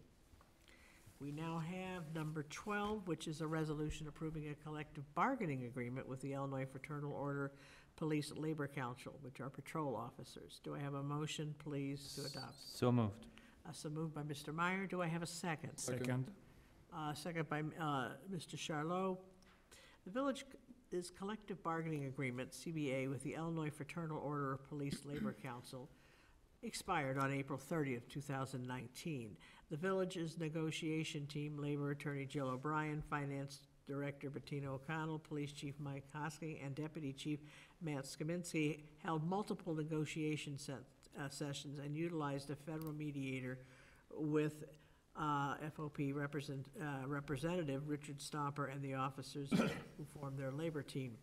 We now have number 12, which is a resolution approving a collective bargaining agreement with the Illinois Fraternal Order Police Labor Council, which are patrol officers. Do I have a motion, please, to adopt? So moved. So moved by Mr. Meyer. Do I have a second? Second. Second by Mr. Charlot. The village's collective bargaining agreement, CBA, with the Illinois Fraternal Order Police Labor Council expired on April 30th, 2019. The village's negotiation team, labor attorney Jill O'Brien, finance director Bettina O'Connell, police chief Mike Hosking, and deputy chief Matt Skaminski held multiple negotiation sessions and utilized a federal mediator with FOP representative Richard Stomper and the officers who formed their labor team.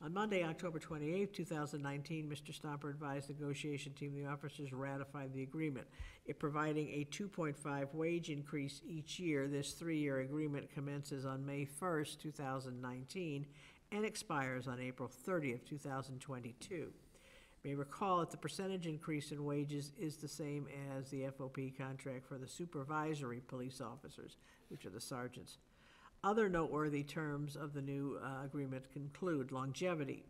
On Monday, October 28, 2019, Mr. Stomper advised the negotiation team the officers ratified the agreement. It providing a 2.5 wage increase each year. This 3-year agreement commences on May 1st, 2019, and expires on April 30th, 2022. You may recall that the percentage increase in wages is the same as the FOP contract for the supervisory police officers, which are the sergeants. Other noteworthy terms of the new agreement conclude longevity,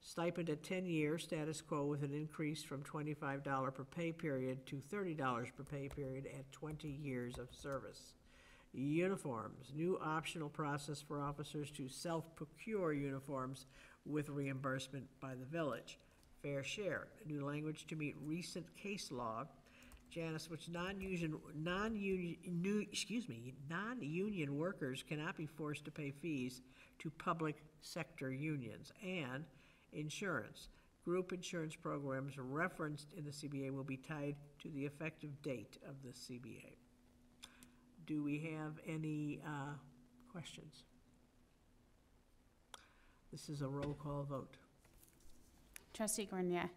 stipend at 10 years, status quo with an increase from $25 per pay period to $30 per pay period at 20 years of service. Uniforms, new optional process for officers to self-procure uniforms with reimbursement by the village. Fair share, new language to meet recent case law, Janice, which non-union workers cannot be forced to pay fees to public sector unions, and insurance. Group insurance programs referenced in the CBA will be tied to the effective date of the CBA. Do we have any questions? This is a roll call vote. Trustee Grenier.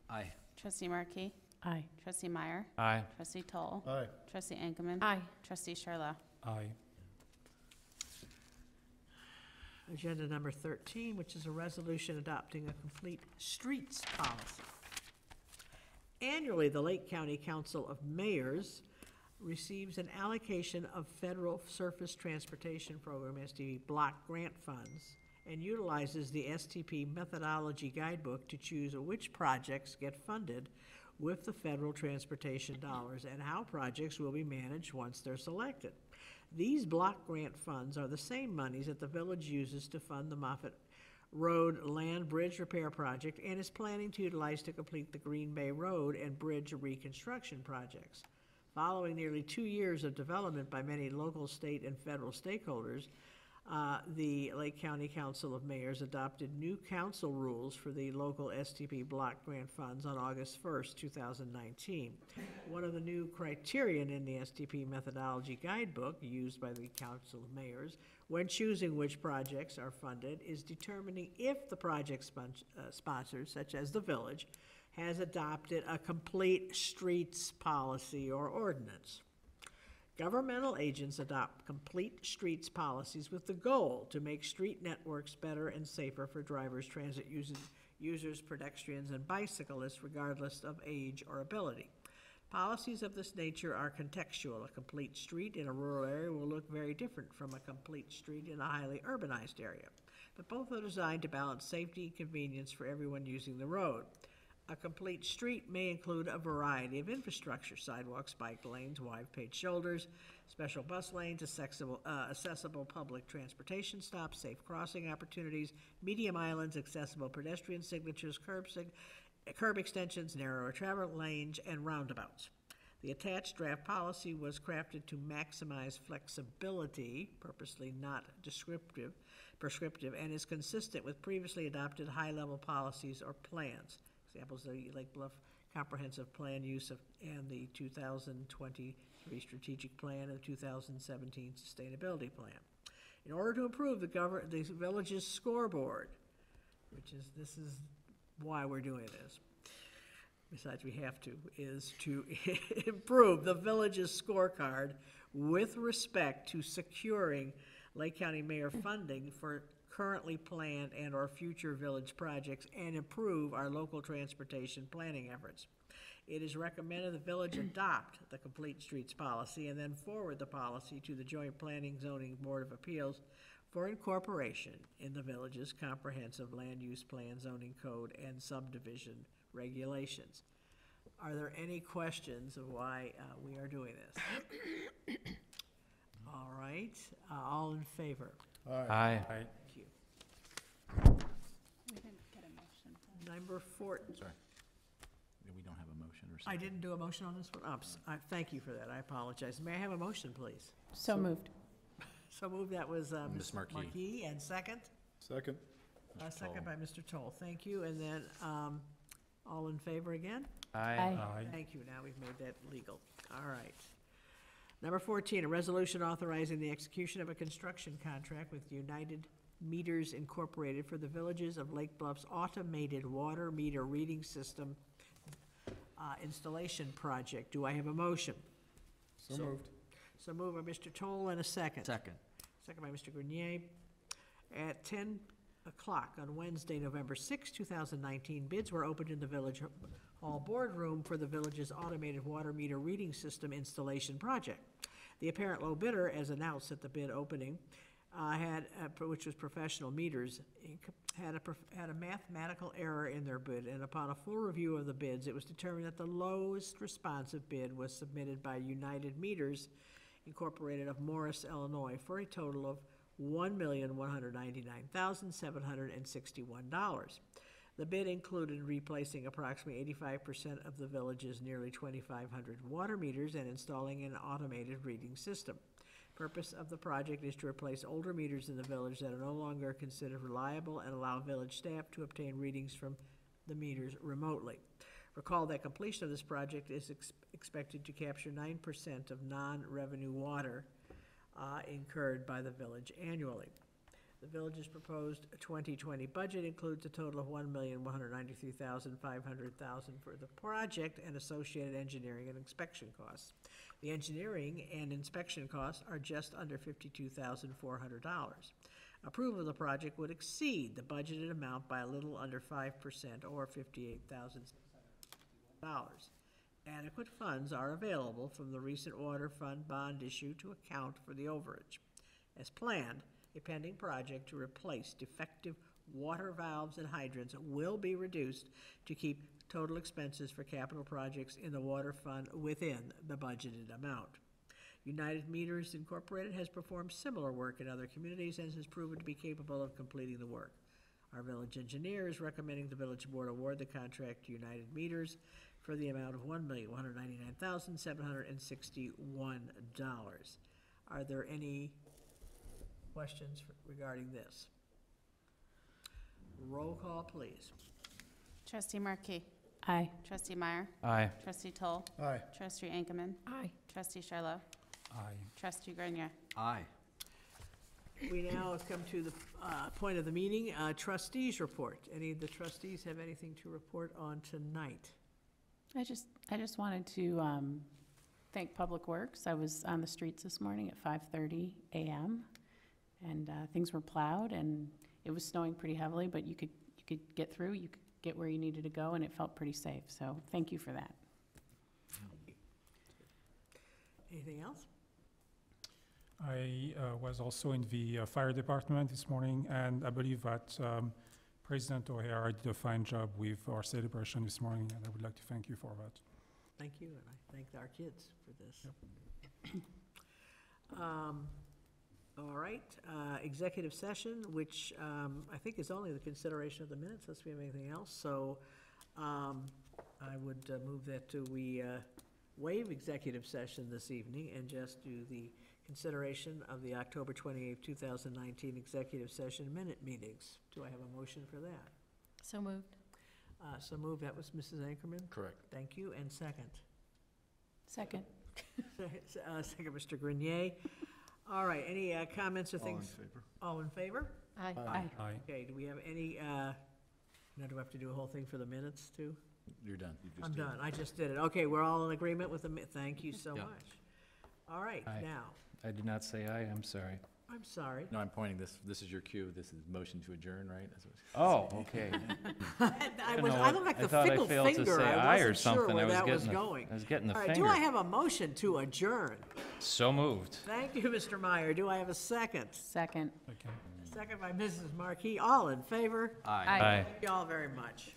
Aye. Trustee Markey. Aye. Trustee Meyer. Aye. Trustee Toll. Aye. Trustee Engelmann. Aye. Trustee Charla. Aye. Agenda number 13, which is a resolution adopting a complete streets policy. Annually, the Lake County Council of Mayors receives an allocation of Federal Surface Transportation Program, STP, block grant funds, and utilizes the STP methodology guidebook to choose which projects get funded with the federal transportation dollars and how projects will be managed once they're selected. These block grant funds are the same monies that the village uses to fund the Moffett Road Land Bridge Repair Project and is planning to utilize to complete the Green Bay Road and Bridge reconstruction projects. Following nearly 2 years of development by many local, state, and federal stakeholders, the Lake County Council of Mayors adopted new council rules for the local STP block grant funds on August 1st, 2019. One of the new criterion in the STP methodology guidebook used by the Council of Mayors when choosing which projects are funded is determining if the project sponsors, such as the village, has adopted a complete streets policy or ordinance. Governmental agents adopt complete streets policies with the goal to make street networks better and safer for drivers, transit users, pedestrians, and bicyclists regardless of age or ability. Policies of this nature are contextual. A complete street in a rural area will look very different from a complete street in a highly urbanized area, but both are designed to balance safety and convenience for everyone using the road. A complete street may include a variety of infrastructure: sidewalks, bike lanes, wide paved shoulders, special bus lanes, accessible public transportation stops, safe crossing opportunities, medium islands, accessible pedestrian signatures, curb extensions, narrower travel lanes, and roundabouts. The attached draft policy was crafted to maximize flexibility, purposely not prescriptive, and is consistent with previously adopted high-level policies or plans. Examples are the Lake Bluff Comprehensive Plan use of, and the 2023 Strategic Plan and the 2017 Sustainability Plan. In order to improve the village's scoreboard, this is why we're doing this, besides we have to, is to improve the village's scorecard with respect to securing Lake County Mayor funding for currently planned and or future village projects and improve our local transportation planning efforts. It is recommended the village adopt the complete streets policy and then forward the policy to the Joint Planning Zoning Board of Appeals for incorporation in the village's comprehensive land use plan, zoning code, and subdivision regulations. Are there any questions of why we are doing this? All right, all in favor? Aye. Thank you. We didn't get a motion. Number 4, Sorry. We don't have a motion or something. I didn't do a motion on this one? Thank you for that, I apologize. May I have a motion, please? So moved. So moved, that was Ms. Markey. Markey, and second? Second? Second by Mr. Toll, thank you, and then, all in favor again? Aye. Thank you, now we've made that legal. All right. Number 14, a resolution authorizing the execution of a construction contract with United Meters Incorporated for the Villages of Lake Bluff's automated water meter reading system installation project. Do I have a motion? So moved. So moved by Mr. Toll, and a second. Second. Second by Mr. Grenier. At 10 o'clock on Wednesday, November 6, 2019, bids were opened in the Village Hall boardroom for the village's automated water meter reading system installation project. The apparent low bidder, as announced at the bid opening, which was Professional Meters Inc., had a mathematical error in their bid, and upon a full review of the bids, it was determined that the lowest responsive bid was submitted by United Meters Incorporated of Morris, Illinois, for a total of $1,199,761. The bid included replacing approximately 85% of the village's nearly 2,500 water meters and installing an automated reading system. Purpose of the project is to replace older meters in the village that are no longer considered reliable and allow village staff to obtain readings from the meters remotely. Recall that completion of this project is expected to capture 9% of non-revenue water incurred by the village annually. The village's proposed 2020 budget includes a total of $1,193,500 for the project and associated engineering and inspection costs. The engineering and inspection costs are just under $52,400. Approval of the project would exceed the budgeted amount by a little under 5%, or $58,600. Adequate funds are available from the recent water fund bond issue to account for the overage. As planned, a pending project to replace defective water valves and hydrants will be reduced to keep total expenses for capital projects in the water fund within the budgeted amount. United Meters Incorporated has performed similar work in other communities and has proven to be capable of completing the work. Our village engineer is recommending the village board award the contract to United Meters for the amount of $1,199,761. Are there any questions regarding this? Roll call, please. Trustee Markey. Aye. Trustee Meyer. Aye. Trustee Toll. Aye. Trustee Ankerman. Aye. Trustee Charlo. Aye. Trustee Grenier. Aye. We now have come to the point of the meeting, trustees report. Any of the trustees have anything to report on tonight? I just wanted to thank Public Works. I was on the streets this morning at 5:30 a.m. and things were plowed, and it was snowing pretty heavily, but you could get through, you could get where you needed to go, and it felt pretty safe. So thank you for that. Anything else? I was also in the fire department this morning, and I believe that President O'Hara did a fine job with our celebration this morning, and I would like to thank you for that. Thank you, and I thank our kids for this. All right, executive session, which I think is only the consideration of the minutes, unless we have anything else. So I would move that we waive executive session this evening and just do the consideration of the October 28th, 2019 executive session minute meetings. Do I have a motion for that? So moved. So moved, that was Mrs. Anchorman. Correct. Thank you, and second. Second. Second, Mr. Grenier. All right, any comments or All in things? favor? All in favor? Aye. Aye. Aye. Okay, do we have any, now do we have to do a whole thing for the minutes too? You're done. I'm done, I just did it. Okay, we're all in agreement with the, thank you so Yeah. much. All right, Aye. now, I did not say aye, I'm sorry. I'm sorry. No, I'm pointing this is your cue. This is motion to adjourn, right? That's what- Oh, okay. I know looked what- like I the thought I fickle failed to finger, say I aye or wasn't sure something. I where was that was getting the- going. I was getting the All right, do finger. I have a motion to adjourn? So moved. Thank you, Mr. Meyer. Do I have a second? Second. Okay. Second by Mrs. Marquis. All in favor? Aye. Aye. Thank you all very much.